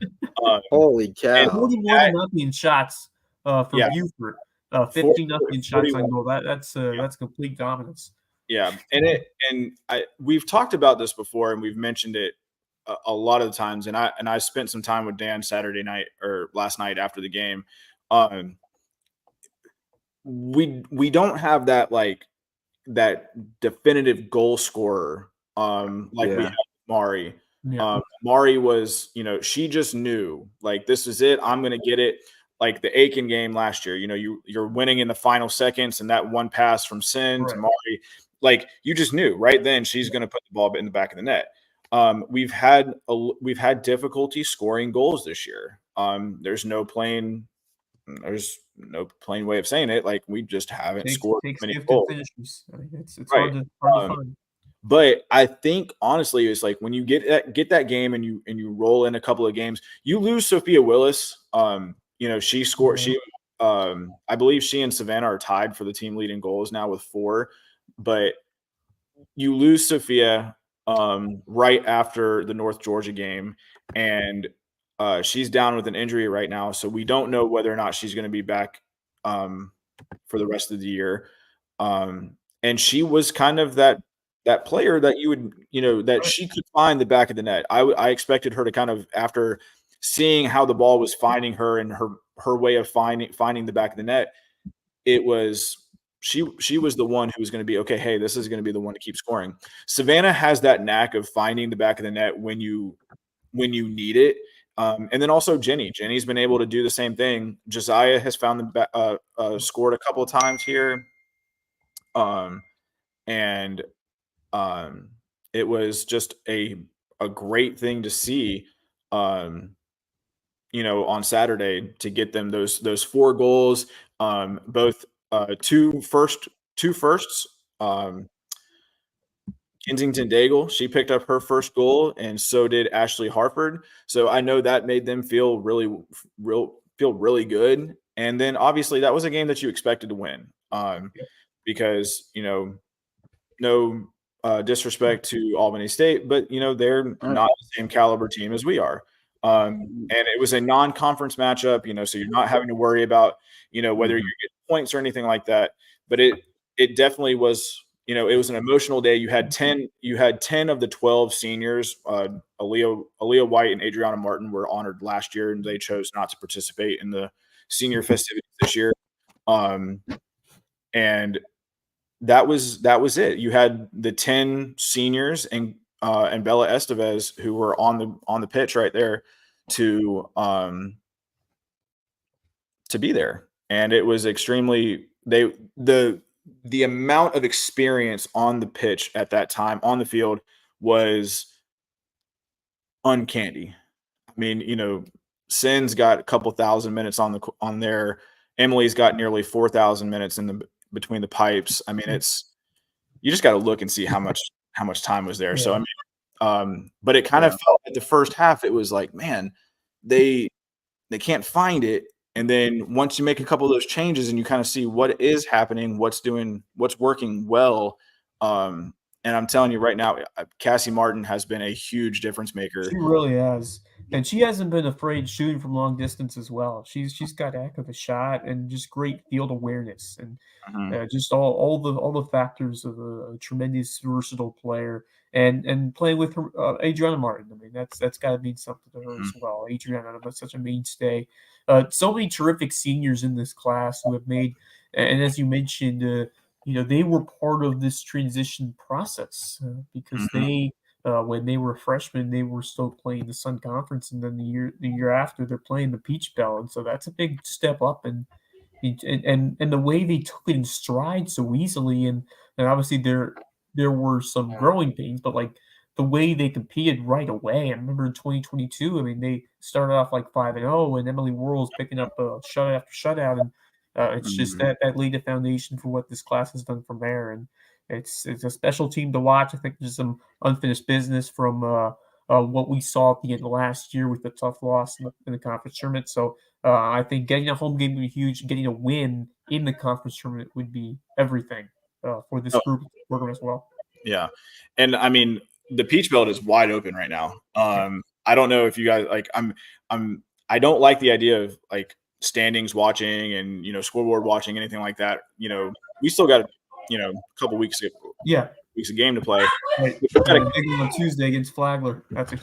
Holy cow! 40 more than nothing shots for Buford. 15-0 shots on goal. That's complete dominance. Yeah, and we've talked about this before, and we've mentioned it a lot of the times. And I spent some time with Dan Saturday night or last night after the game. We don't have that definitive goal scorer we have Mari. Yeah. Mari was, she just knew this is it. I'm going to get it. Like the Aiken game last year, you're winning in the final seconds, and that one pass from Sin to Mari, you just knew right then she's going to put the ball in the back of the net. We've had difficulty scoring goals this year. There's no plain way of saying it. We just haven't scored many goals. It's hard to find. But I think honestly, it's when you get that game and you roll in a couple of games, you lose Sophia Willis. She scored. I believe she and Savannah are tied for the team leading goals now with 4. But you lose Sophia right after the North Georgia game, and she's down with an injury right now, so we don't know whether or not she's going to be back for the rest of the year. And she was kind of that player that you would, that she could find the back of the net. I expected her to kind of, after seeing how the ball was finding her and her way of finding the back of the net, it was she was the one who was going to be, okay, hey, this is going to be the one to keep scoring. Savannah has that knack of finding the back of the net when you need it. And then also Jenny's been able to do the same thing. Josiah has found scored a couple of times here. And it was just a great thing to see, on Saturday, to get them those 4 goals, both two firsts. Kensington Daigle, she picked up her first goal, and so did Ashley Harford. So I know that made them feel really good. And then obviously that was a game that you expected to win, because no disrespect to Albany State, but they're not the same caliber team as we are. And it was a non-conference matchup, so you're not having to worry about whether you get points or anything like that. But it definitely was. It was an emotional day. You had 10 of the 12 seniors. Aaliyah White and Adriana Martin were honored last year, and they chose not to participate in the senior festivities this year. And that was it. You had the 10 seniors and Bella Estevez, who were on the pitch right there to be there. and it was extremely the amount of experience on the pitch at that time on the field was uncanny. I mean, Sin's got a couple thousand minutes on there. Emily's got nearly 4,000 minutes between the pipes. I mean, you just got to look and see how much time was there. Yeah. So I mean, but it kind of felt like the first half, it was like, man, they can't find it. And then once you make a couple of those changes and you kind of see what is happening, what's working well, and I'm telling you right now, Cassie Martin has been a huge difference maker. She really has. And she hasn't been afraid shooting from long distance as well. She's got a heck of a shot and just great field awareness and just all the factors of a tremendous versatile player. And playing with her, Adriana Martin. I mean, that's got to mean something to her as well. Adriana was such a mainstay. So many terrific seniors in this class who have made, and as you mentioned, they were part of this transition process because they, when they were freshmen, they were still playing the Sun Conference, and then the year after, they're playing the Peach Belt, and so that's a big step up. And the way they took it in stride so easily, and obviously there were some growing pains, but like the way they competed right away. I remember in 2022, I mean, they started off like 5-0, and Emily Worrell's picking up shutout after shutout, and it's just that laid the foundation for what this class has done from there. And it's a special team to watch. I think there's some unfinished business from what we saw at the end of last year with the tough loss in the conference tournament. So I think getting a home game would be huge. Getting a win in the conference tournament would be everything for this group program as well. Yeah, and I mean the Peach Belt is wide open right now. I don't know if you guys like. I don't like the idea of like standings watching and scoreboard watching, anything like that. We still got a couple weeks of game to play. Right. Big one on Tuesday against Flagler. That's a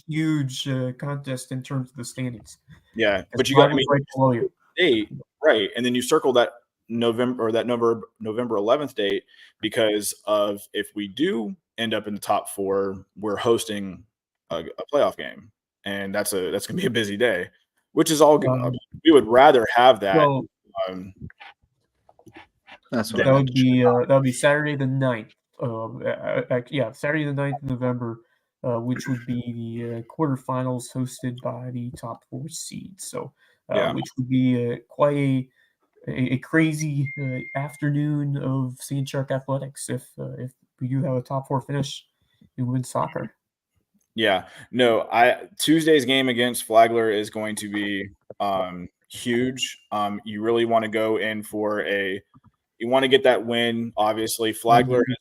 huge contest in terms of the standings. Yeah, but you got to be right below you. Date, right, and then you circle that November 11th date, because of if we do end up in the top 4, we're hosting a playoff game, and that's gonna be a busy day, which is all good. We would rather have that. Well, that's what that would be Saturday the 9th. Saturday the 9th of November, which would be the quarterfinals hosted by the top 4 seeds. So, which would be quite a crazy afternoon of St. Charles Athletics if we do have a top 4 finish in women's soccer. Yeah, no, Tuesday's game against Flagler is going to be huge. You really want to go in for you want to get that win. Obviously, Flagler has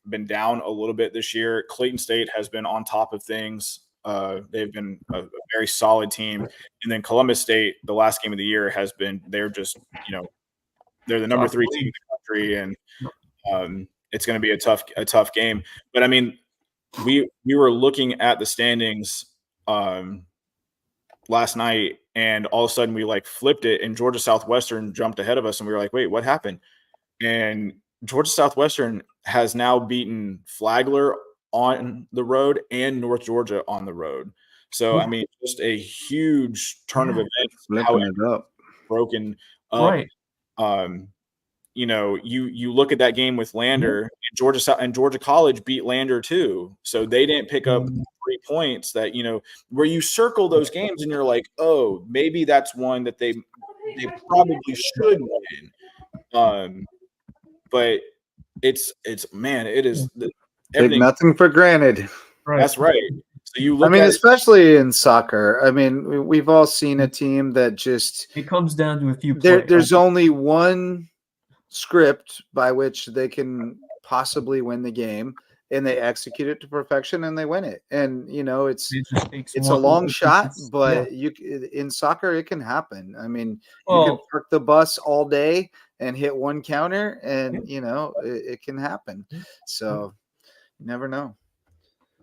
been down a little bit this year. Clayton State has been on top of things. They've been a very solid team. And then Columbus State, the last game of the year, they're just, they're the number 3 team in the country, and it's going to be a tough game. But I mean, we were looking at the standings last night, and all of a sudden we like flipped it, and Georgia Southwestern jumped ahead of us, and we were like, wait, what happened? And Georgia Southwestern has now beaten Flagler on the road and North Georgia on the road. So, I mean, just a huge turn of events. How it broken up. Right. You look at that game with Lander, and Georgia College beat Lander too. So they didn't pick up 3 points that, where you circle those games and you're like, oh, maybe that's one that they probably should win. But it is take nothing for granted. Right. That's right. So you look. I mean, especially in soccer. I mean, we've all seen a team that just it comes down to a few. There's only one script by which they can possibly win the game, and they execute it to perfection, and they win it. And it's a long shot, but in soccer it can happen. I mean, you can park the bus all day and hit one counter, and it can happen. So you never know.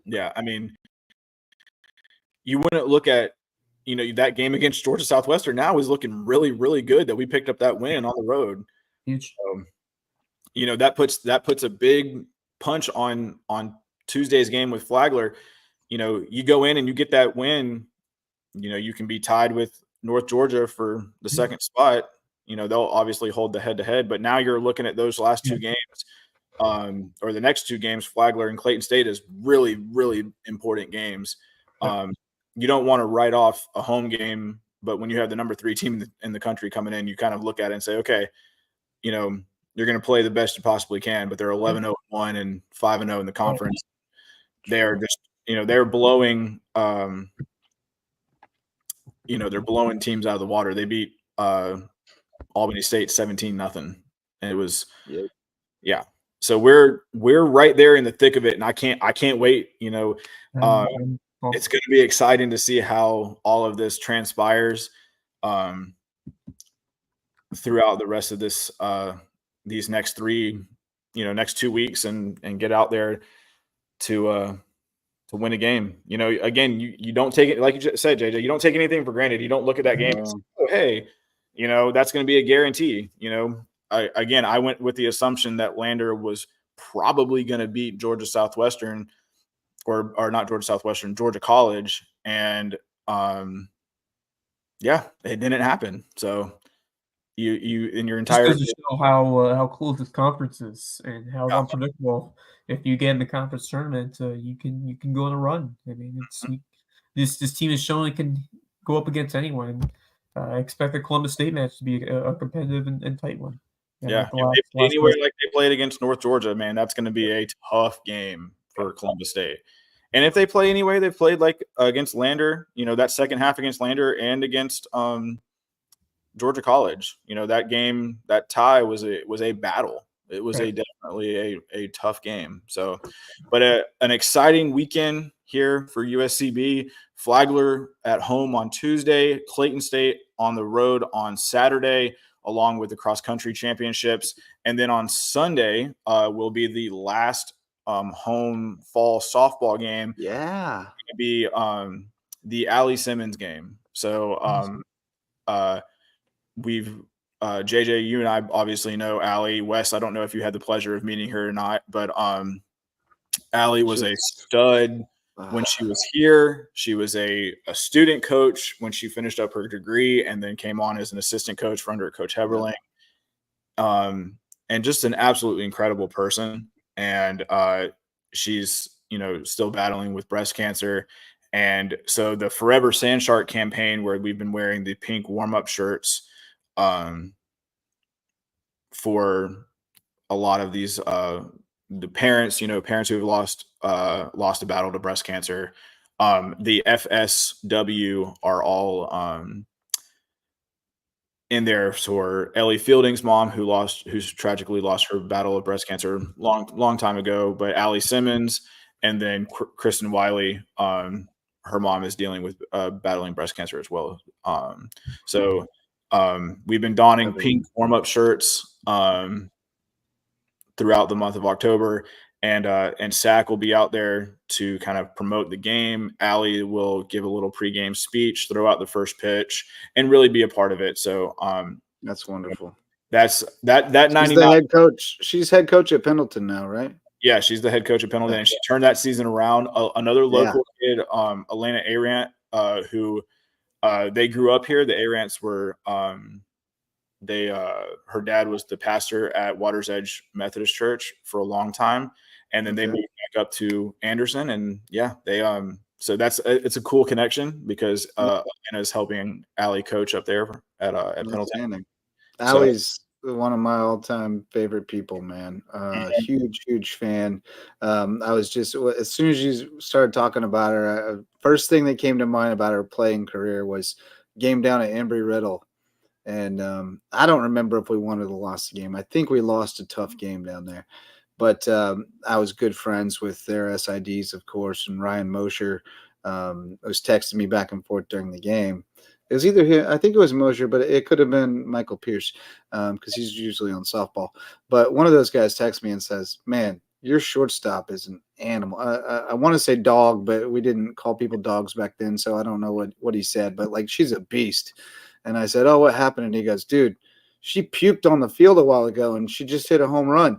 Yeah, I mean, you wouldn't look at that game against Georgia Southwestern now is looking really, really good that we picked up that win on the road. Huge. That puts a big punch on Tuesday's game with Flagler. You go in and you get that win. You can be tied with North Georgia for the second spot. they'll obviously hold the head-to-head. But now you're looking at those last two games, or the next two games, Flagler and Clayton State, is really, really important games. You don't want to write off a home game, but when you have the number 3 team in the country coming in, you kind of look at it and say, okay, you're going to play the best you possibly can, but they're 11-0-1 and 5-0 in the conference. They're just, they're blowing, they're blowing teams out of the water. They beat Albany State 17-0. And it was, yeah. So we're right there in the thick of it, and I can't wait. It's going to be exciting to see how all of this transpires throughout the rest of this these next 2 weeks, and get out there to win a game. Again, you don't take it, like you just said, JJ, you don't take anything for granted. You don't look at that game and say, oh, hey, that's going to be a guarantee. I went with the assumption that Lander was probably going to beat Georgia Southwestern, or not Georgia Southwestern, Georgia College. And it didn't happen. So you in your entire just goes to show how close this conference is and how unpredictable. If you get in the conference tournament, you can go on a run. I mean, this team has shown it can go up against anyone. I expect the Columbus State match to be a competitive and tight one. If they play anywhere like they played against North Georgia, man, that's going to be a tough game for Columbus State. And if they play anyway, they've played like against Lander, that second half against Lander and against Georgia College. That game, that tie was a battle. It was definitely a tough game. So, but an exciting weekend here for USCB. Flagler at home on Tuesday, Clayton State on the road on Saturday, along with the cross country championships. And then on Sunday will be the last home fall softball game. Yeah. It's going to be the Allie Simmons game. So we've JJ, you and I obviously know Allie. Wes, I don't know if you had the pleasure of meeting her or not, but Allie was a stud when she was here. She was a student coach when she finished up her degree, and then came on as an assistant coach for under Coach Heberling. And just an absolutely incredible person. And she's, still battling with breast cancer. And so the Forever Sand Shark campaign, where we've been wearing the pink warm-up shirts for a lot of these the parents, parents who have lost a battle to breast cancer. The FSW are all in there for Ellie Fielding's mom, who's tragically lost her battle of breast cancer long time ago, but Allie Simmons, and then Kristen Wiley, her mom is dealing with battling breast cancer as well. So we've been donning pink warm-up shirts throughout the month of October, and SAC will be out there to kind of promote the game. Allie will give a little pregame speech, throw out the first pitch, and really be a part of it. So that's wonderful. That 99. She's the head coach. She's head coach at Pendleton now, right? Yeah, she's the head coach at Pendleton, and she turned that season around. Another local kid, Elena Arant, who they grew up here. The Arants were her dad was the pastor at Water's Edge Methodist Church for a long time, and then they moved back up to Anderson, and so it's a cool connection because Anna's helping Allie coach up there at Pendleton. Allie's one of my all-time favorite people, man. Huge fan. I was just, as soon as you started talking about her, first thing that came to mind about her playing career was game down at Embry-Riddle. And I don't remember if we won or lost the game. I think we lost a tough game down there. But I was good friends with their SIDs, of course, and Ryan Mosher was texting me back and forth during the game. It was either him, I think it was Mosher, but it could have been Michael Pierce because he's usually on softball. But one of those guys texts me and says, man, your shortstop is an animal. I want to say dog, but we didn't call people dogs back then, so I don't know what he said. But, she's a beast. And I said, oh, what happened? And he goes, dude, she puked on the field a while ago and she just hit a home run.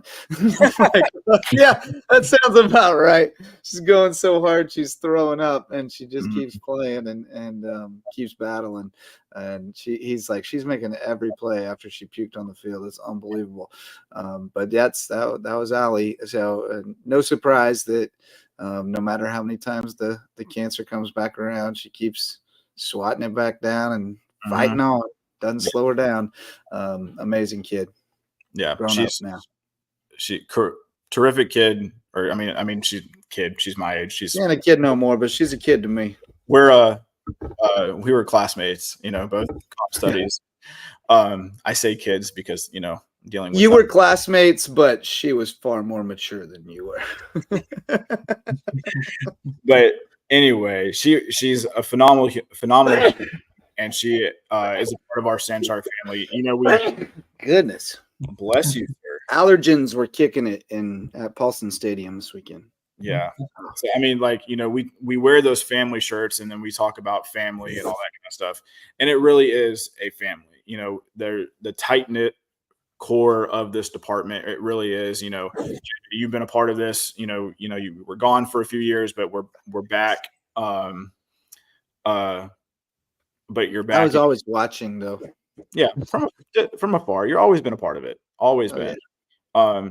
Like, yeah, that sounds about right. She's going so hard, she's throwing up, and she just keeps playing and keeps battling. And he's like, she's making every play after she puked on the field. It's unbelievable. But that was Allie. So no surprise that no matter how many times the cancer comes back around, she keeps swatting it back down and fighting on. Doesn't slow her down. Amazing kid. Yeah, she's now. Terrific kid. Or I mean, she's a kid. She's my age. She's not a kid no more, but she's a kid to me. We were classmates. Both comp studies. I say kids because dealing with you were classmates, but she was far more mature than you were. But anyway, she's a phenomenal, and she is a part of our Sanchar family. Goodness bless you, sir. Allergens were kicking it at Paulson Stadium this weekend. Yeah. So I mean, we wear those family shirts, and then we talk about family and all that kind of stuff, and it really is a family. They're the tight knit core of this department. It really is. You've been a part of this. You were gone for a few years, but we're back. But you're back. I was always watching, though. Yeah, from afar. You've always been a part of it. Always been. Yeah.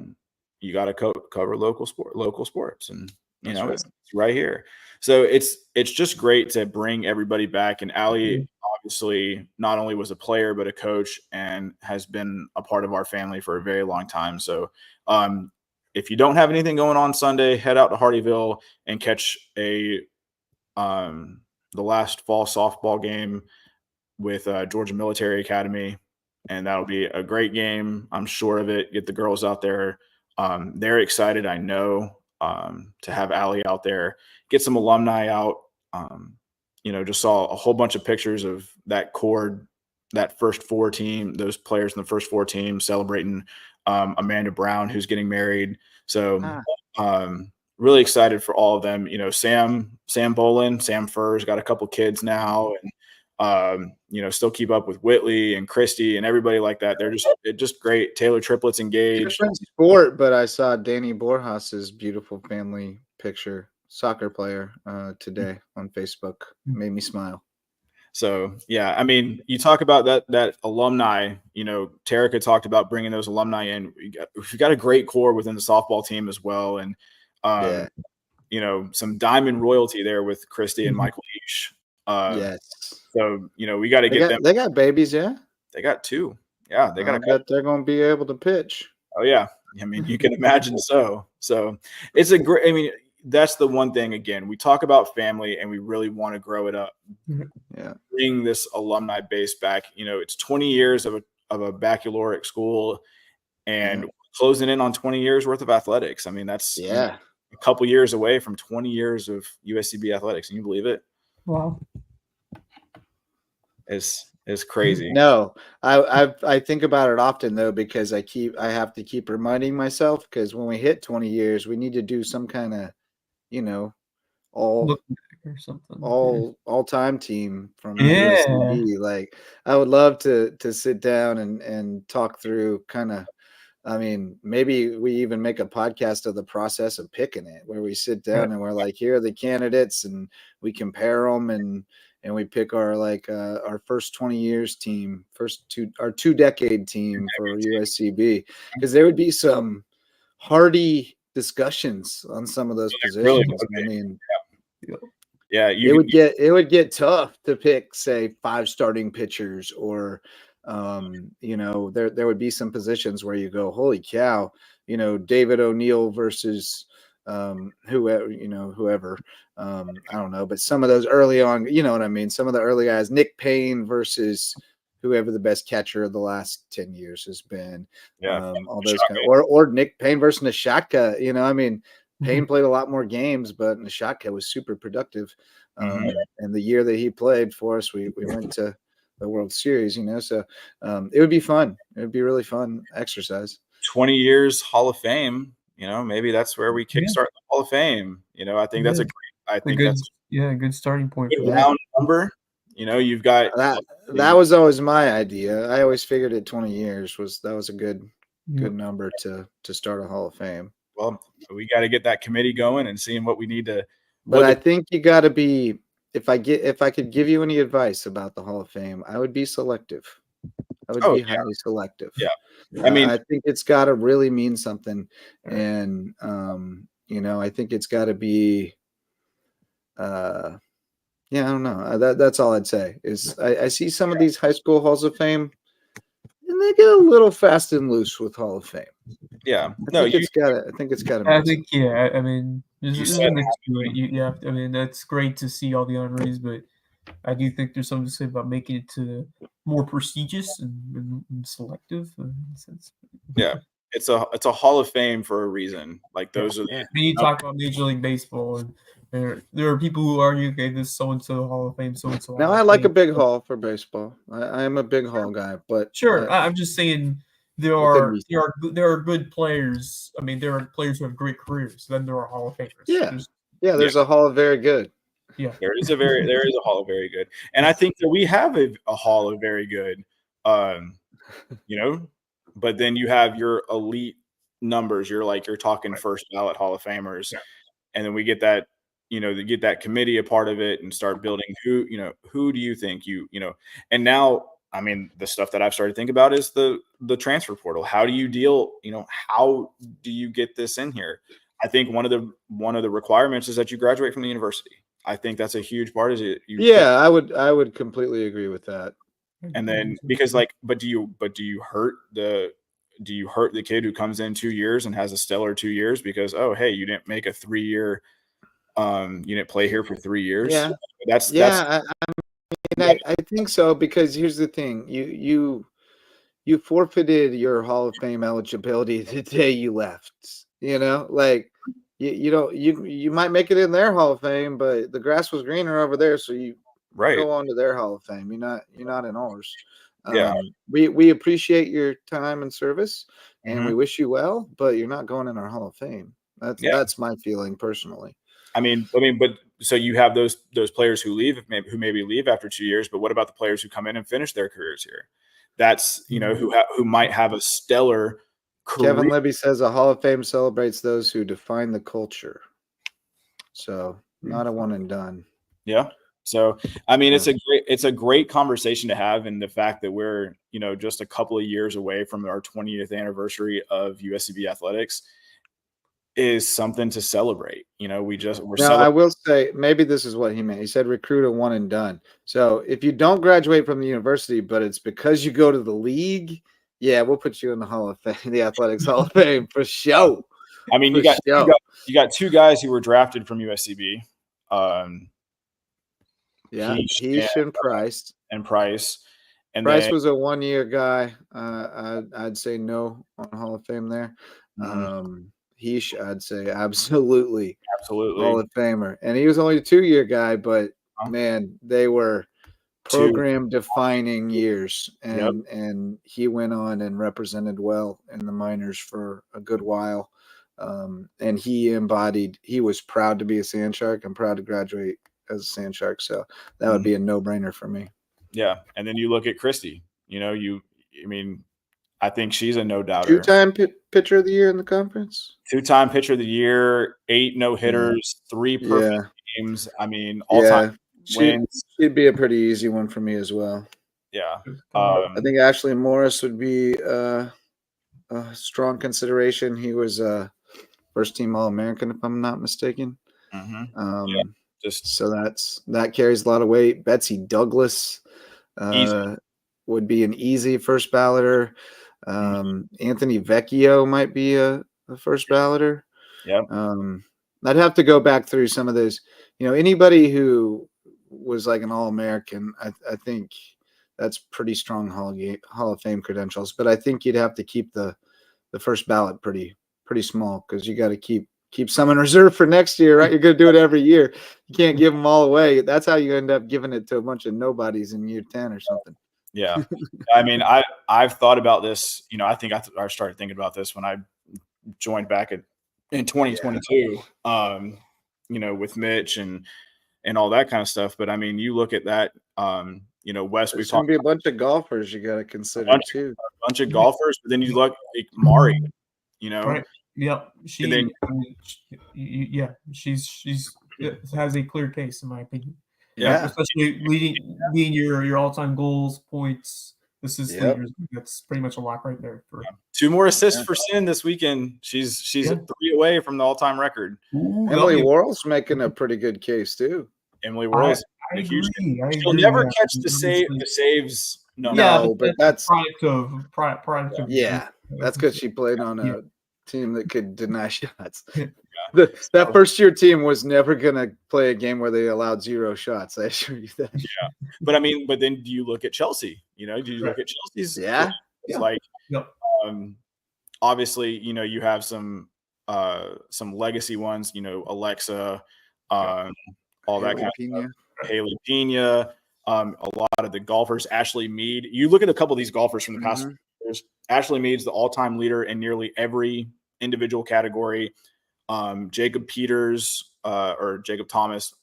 You got to cover local sports, and it's right here. So it's just great to bring everybody back. And Allie obviously not only was a player but a coach, and has been a part of our family for a very long time. So if you don't have anything going on Sunday, head out to Hardyville and catch the last fall softball game with Georgia Military Academy, and that'll be a great game. I'm sure of it. Get the girls out there. They're excited, I know, to have Allie out there. Get some alumni out. Just saw a whole bunch of pictures of that core, that first four team, those players in the first four teams celebrating Amanda Brown, who's getting married. So really excited for all of them. Sam Bolin, Sam Furr's got a couple kids now, and still keep up with Whitley and Christy and everybody like that. They're just great. Taylor Triplets engaged. Different sport, but I saw Danny Borjas's beautiful family picture, soccer player, today on Facebook. Made me smile. So yeah, I mean, you talk about that alumni. Terica talked about bringing those alumni in. We've got a great core within the softball team as well, and some diamond royalty there with Christy and Michael Each. Yes. So we got to get them. They got babies, yeah. They got two. Yeah, they got. I bet they're going to be able to pitch. Oh yeah, I mean, you can imagine so. So it's a great. I mean, that's the one thing. Again, we talk about family, and we really want to grow it up. Yeah, bring this alumni base back. It's 20 years of a baccalaureate school, and closing in on 20 years worth of athletics. I mean, that's a couple years away from 20 years of USCB athletics. Can you believe it? Wow. It's crazy. No, I think about it often though, because I have to keep reminding myself, because when we hit 20 years, we need to do some kind of, all-time team from USCB. Like, I would love to sit down and talk through kind of. I mean, maybe we even make a podcast of the process of picking it, where we sit down and we're like, here are the candidates, and we compare them, and we pick our our first 20 years team, our 2-decade team for USCB, because there would be some hardy discussions on some of those positions. Really, I mean, it would get tough to pick, say, 5 starting pitchers, or there would be some positions where you go, holy cow, David O'Neill versus whoever, I don't know, but some of those early on, you know what I mean? Some of the early guys, Nick Payne versus whoever the best catcher of the last 10 years has been. All those kind of, or Nick Payne versus Nishatka, I mean, Payne played a lot more games, but Nishatka was super productive. And the year that he played for us, we went to the World Series, so it would be fun. It would be really fun exercise. 20 years Hall of Fame, maybe that's where we kickstart the Hall of Fame. I think that's a good starting point. Good round number. You've got that was always my idea. I always figured at 20 years was a good number to start a Hall of Fame. Well, we got to get that committee going and seeing what we need to. But I think you got to be. If I could give you any advice about the Hall of Fame, I would be selective. I would be highly selective. Yeah. I mean, I think it's got to really mean something, and I think it's got to be. I don't know. That's all I'd say. Is I see some of these high school halls of fame, and they get a little fast and loose with Hall of Fame. Yeah, I think it's got to. I think I mean, there's a mix to it. I mean, that's great to see all the honorees, but I do think there's something to say about making it to more prestigious and selective in a sense. Yeah, it's a Hall of Fame for a reason. Like those are. When you talk about Major League Baseball, and there are people who argue, okay, this so and so Hall of Fame, so and so. Now I like a big hall for baseball. I am a big hall guy, but sure, I'm just saying there are good players. I mean, there are players who have great careers. Then there are Hall of Famers. There's a Hall of Very Good. Yeah, there is a Hall of Very Good, and I think that we have a Hall of Very Good. But then you have your elite numbers. You're talking first ballot Hall of Famers, and then we get that. To get that committee a part of it and start building who do you think and now, I mean, the stuff that I've started to think about is the transfer portal. How do you deal, how do you get this in here? I think one of the requirements is that you graduate from the university. I think that's a huge part. I would completely agree with that. And then because but do you hurt the kid who comes in 2 years and has a stellar 2 years because, oh, hey, you didn't make a 3-year, you didn't play here for 3 years. I think so, because here's the thing: you forfeited your Hall of Fame eligibility the day you left. You might make it in their Hall of Fame, but the grass was greener over there, so you go on to their Hall of Fame. You're not in ours. We appreciate your time and service, and we wish you well, but you're not going in our Hall of Fame. That's my feeling personally. I mean, but so you have those players who maybe leave after 2 years, but what about the players who come in and finish their careers here? That's who might have a stellar career. Kevin Libby says a Hall of Fame celebrates those who define the culture. So not a one and done. Yeah. So I mean, it's a great conversation to have, and the fact that we're just a couple of years away from our 20th anniversary of USCB Athletics is something to celebrate. I will say, maybe this is what he meant. He said recruit a one and done. So if you don't graduate from the university, but it's because you go to the league, we'll put you in the Hall of Fame, the Athletics Hall of Fame for show. I mean, you got two guys who were drafted from USCB. Heesh and Price. And Price. And Price was a 1-year guy. I'd say no on Hall of Fame there. Heesh, I'd say absolutely Hall of Famer, and he was only a 2-year guy, but man, they were program defining years, and he went on and represented well in the minors for a good while, and he was proud to be a Sand Shark and proud to graduate as a Sand Shark, so that would be a no-brainer for me. Yeah, and then you look at Christy. I think she's a no-doubter. 2-time pitcher of the year in the conference. 2-time pitcher of the year, 8 no-hitters, 3 perfect games. I mean, all-time wins. She'd be a pretty easy one for me as well. Yeah. I think Ashley Morris would be a strong consideration. He was a first-team All-American, if I'm not mistaken. So that carries a lot of weight. Betsy Douglas would be an easy first balloter. Anthony Vecchio might be a first balloter. Yeah. I'd have to go back through some of those. Anybody who was like an All-American, I think that's pretty strong Hall of Fame credentials. But I think you'd have to keep the first ballot pretty small, because you got to keep some in reserve for next year, right? You're going to do it every year. You can't give them all away. That's how you end up giving it to a bunch of nobodies in year 10 or something. Yeah. I mean, I've thought about this, I think I started thinking about this when I joined back in 2022, with Mitch and all that kind of stuff. But I mean, you look at that, Wes, we've There's going talked to be a bunch of golfers you got to consider too. a bunch of golfers, but then you look like Mari, Right. Yep. And then- She has a clear case in my opinion. Yeah. Especially leading your all-time goals, points, assists, Yep. leaders. That's pretty much a lock right there. 2 more assists for Sin this weekend. She's 3 away from the all-time record. Ooh, Emily Worrell's making a pretty good case too. Emily Worrell's I a huge. agree. She'll never catch the saves. No, No, but that's product of yeah. That's because she played on a team that could deny shots. That first-year team was never going to play a game where they allowed 0 shots. I assure you that. Yeah, but then do you look at Chelsea? Do you look at Chelsea's? Yeah. It's like, Yep. Obviously, you have some legacy ones. Alexa, all that kind of stuff. Haley Pena, a lot of the golfers. Ashley Mead. You look at a couple of these golfers from the past years. Ashley Mead's the all-time leader in nearly every individual category. Jacob Peters or Jacob Thomas.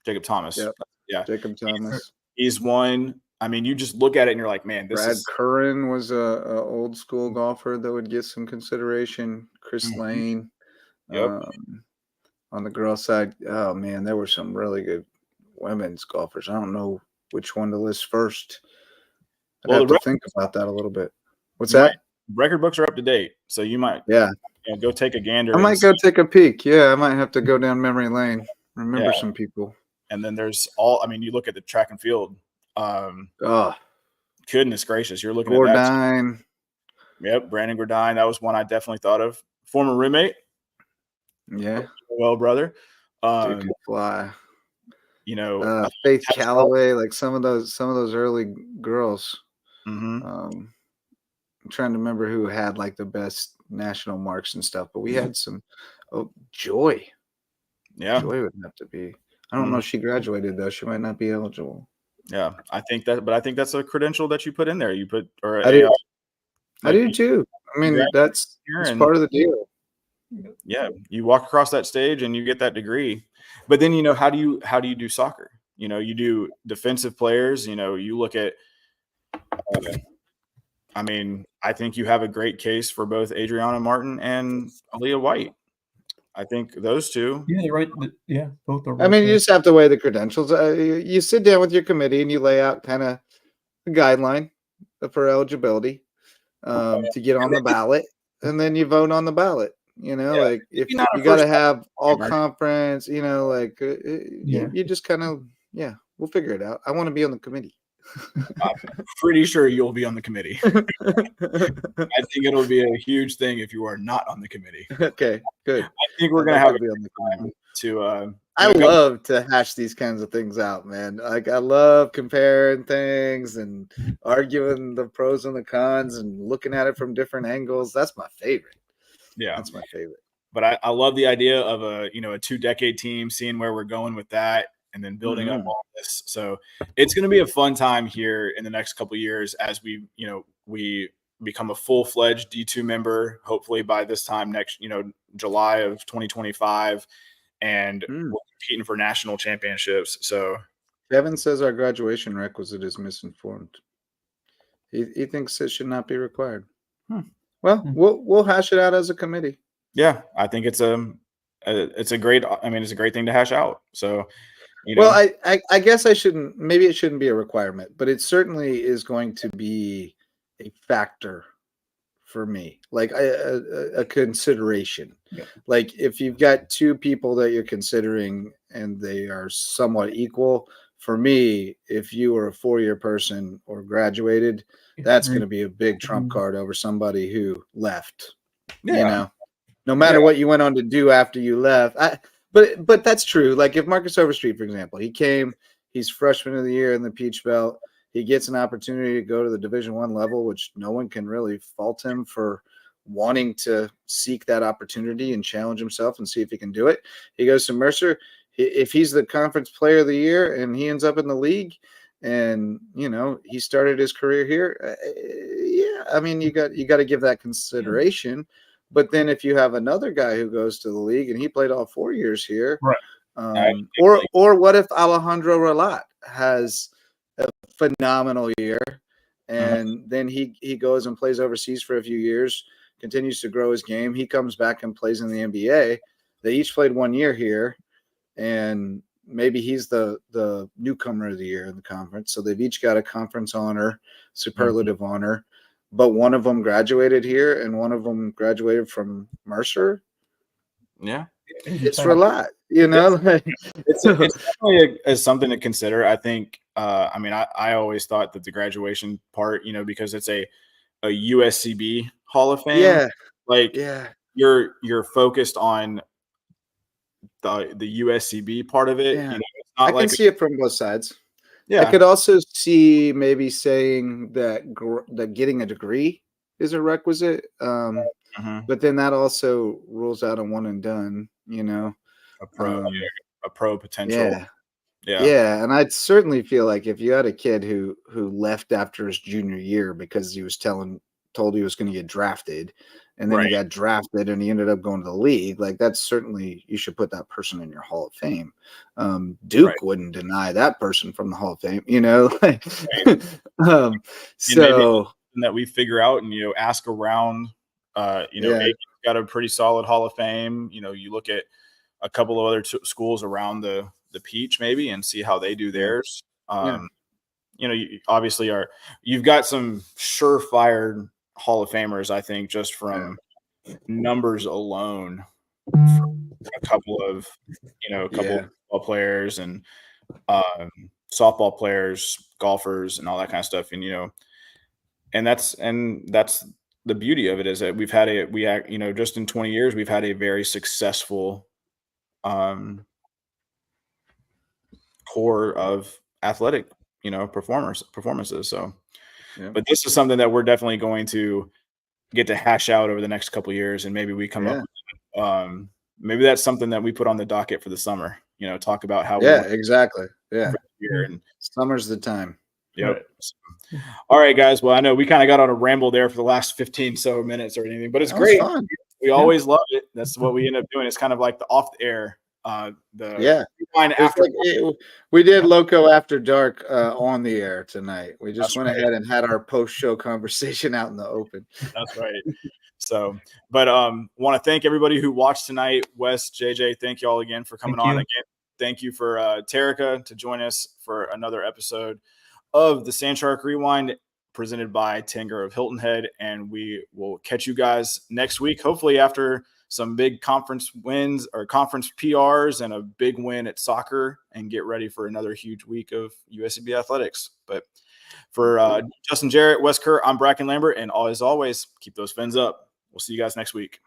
Jacob Thomas. Yep. Yeah. Jacob Thomas. He's one. I mean, you just look at it and you're like, man, this Brad is Curran was a old school golfer that would get some consideration. Chris Lane. Yep. On the girl side, oh man, there were some really good women's golfers. I don't know which one to list first. I'd have to think about that a little bit. What's that? Record books are up to date, so you might go take a gander. I might go take a peek. Yeah, I might have to go down memory lane. Remember some people. And then there's you look at the track and field. Goodness gracious, you're looking at that. Yep, Brandon Gordine. That was one I definitely thought of. Former roommate. Yeah. Well, brother. Dude could fly. Faith Calloway, like some of those early girls. Mm-hmm. I'm trying to remember who had like the best national marks and stuff, but we had some. Joy. Yeah, Joy would have to be. I don't know if she graduated though. She might not be eligible. Yeah, I think that's a credential that you put in there. I do too. I mean, that's part of the deal. Yeah, you walk across that stage and you get that degree. But then how do you do soccer? You do defensive players. You look at. I think you have a great case for both Adriana Martin and Aaliyah White. I think those two. Yeah, you're right. Yeah, both are. I mean, you just have to weigh the credentials. You sit down with your committee and you lay out kind of a guideline for eligibility to get on the ballot, and then you vote on the ballot. Like if you got to have all conference, you just kind of, we'll figure it out. I want to be on the committee. I'm pretty sure you'll be on the committee. I think it'll be a huge thing if you are not on the committee. Okay, good. I think we're going to have to be on the committee to. I love to hash these kinds of things out, man. Like I love comparing things and arguing the pros and the cons and looking at it from different angles. That's my favorite. Yeah, that's my favorite. But I love the idea of a 2-decade team, seeing where we're going with that, and then building up all this. So it's going to be a fun time here in the next couple of years as we become a full-fledged D2 member. Hopefully by this time next, July of 2025, and we're competing for national championships. So Kevin says our graduation requisite is misinformed. He thinks it should not be required. Well, we'll hash it out as a committee. Yeah, I think it's a great thing to hash out. So, well, I guess maybe it shouldn't be a requirement, but it certainly is going to be a factor for me, like a consideration. Yeah. Like if you've got 2 people that you're considering and they are somewhat equal, for me, if you were a 4-year person or graduated, that's going to be a big trump card over somebody who left. Yeah. No matter what you went on to do after you left. But that's true. Like if Marcus Overstreet, for example, he came, he's freshman of the year in the Peach Belt. He gets an opportunity to go to the Division I level, which no one can really fault him for wanting to seek that opportunity and challenge himself and see if he can do it. He goes to Mercer. If he's the conference player of the year and he ends up in the league and, he started his career here, you got to give that consideration. But then if you have another guy who goes to the league and he played all 4 years here, right? Or what if Alejandro Relat has a phenomenal year. And then he goes and plays overseas for a few years, continues to grow his game. He comes back and plays in the NBA. They each played 1 year here, and maybe he's the newcomer of the year in the conference. So they've each got a conference honor, superlative honor, but one of them graduated here and one of them graduated from Mercer. Yeah. It's for a lot, you know. It's definitely something to consider. I think. I mean, I always thought that the graduation part, you know, because it's a USCB Hall of Fame. Yeah, like yeah. You're focused on the USCB part of it. Yeah. You know, it's not I can see it from both sides. Yeah, I could also see maybe saying that that getting a degree is a requisite. But then that also rules out a one and done, you know, a pro potential. Yeah. And I'd certainly feel like if you had a kid who left after his junior year because he was told he was going to get drafted, and then he got drafted and he ended up going to the league, like that's certainly, you should put that person in your Hall of Fame. Duke wouldn't deny that person from the Hall of Fame, you know. So that we figure out and, you know, ask around. You know, Aiken's got a pretty solid Hall of Fame. You know, you look at a couple of other schools around the Peach maybe and see how they do theirs. You know, you've got some surefire Hall of Famers, I think, just from numbers alone. A couple of football players and softball players, golfers, and all that kind of stuff. And, you know, and that's the beauty of it is that we've had just in 20 years, we've had a very successful core of athletic, you know, performances. So, but this is something that we're definitely going to get to hash out over the next couple of years. And maybe we come up with, maybe that's something that we put on the docket for the summer, you know, talk about how exactly. Yeah. And summer's the time. Yep. All right, guys. Well, I know we kind of got on a ramble there for the last 15 so minutes or anything, but it's great. Fun. We always love it. That's what we end up doing. It's kind of like the off the air. After we did Loco After Dark on the air tonight. We just went ahead and had our post-show conversation out in the open. That's right. So, but want to thank everybody who watched tonight. Wes, JJ, thank you all again for coming on again. Thank you for Terica to join us for another episode of the Sandshark Rewind presented by Tanger of Hilton Head. And we will catch you guys next week, hopefully after some big conference wins or conference PRs and a big win at soccer, and get ready for another huge week of USCB athletics. But for Justin Jarrett, Wes Kerr, I'm Brackin Lambert, and as always, keep those fins up. We'll see you guys next week.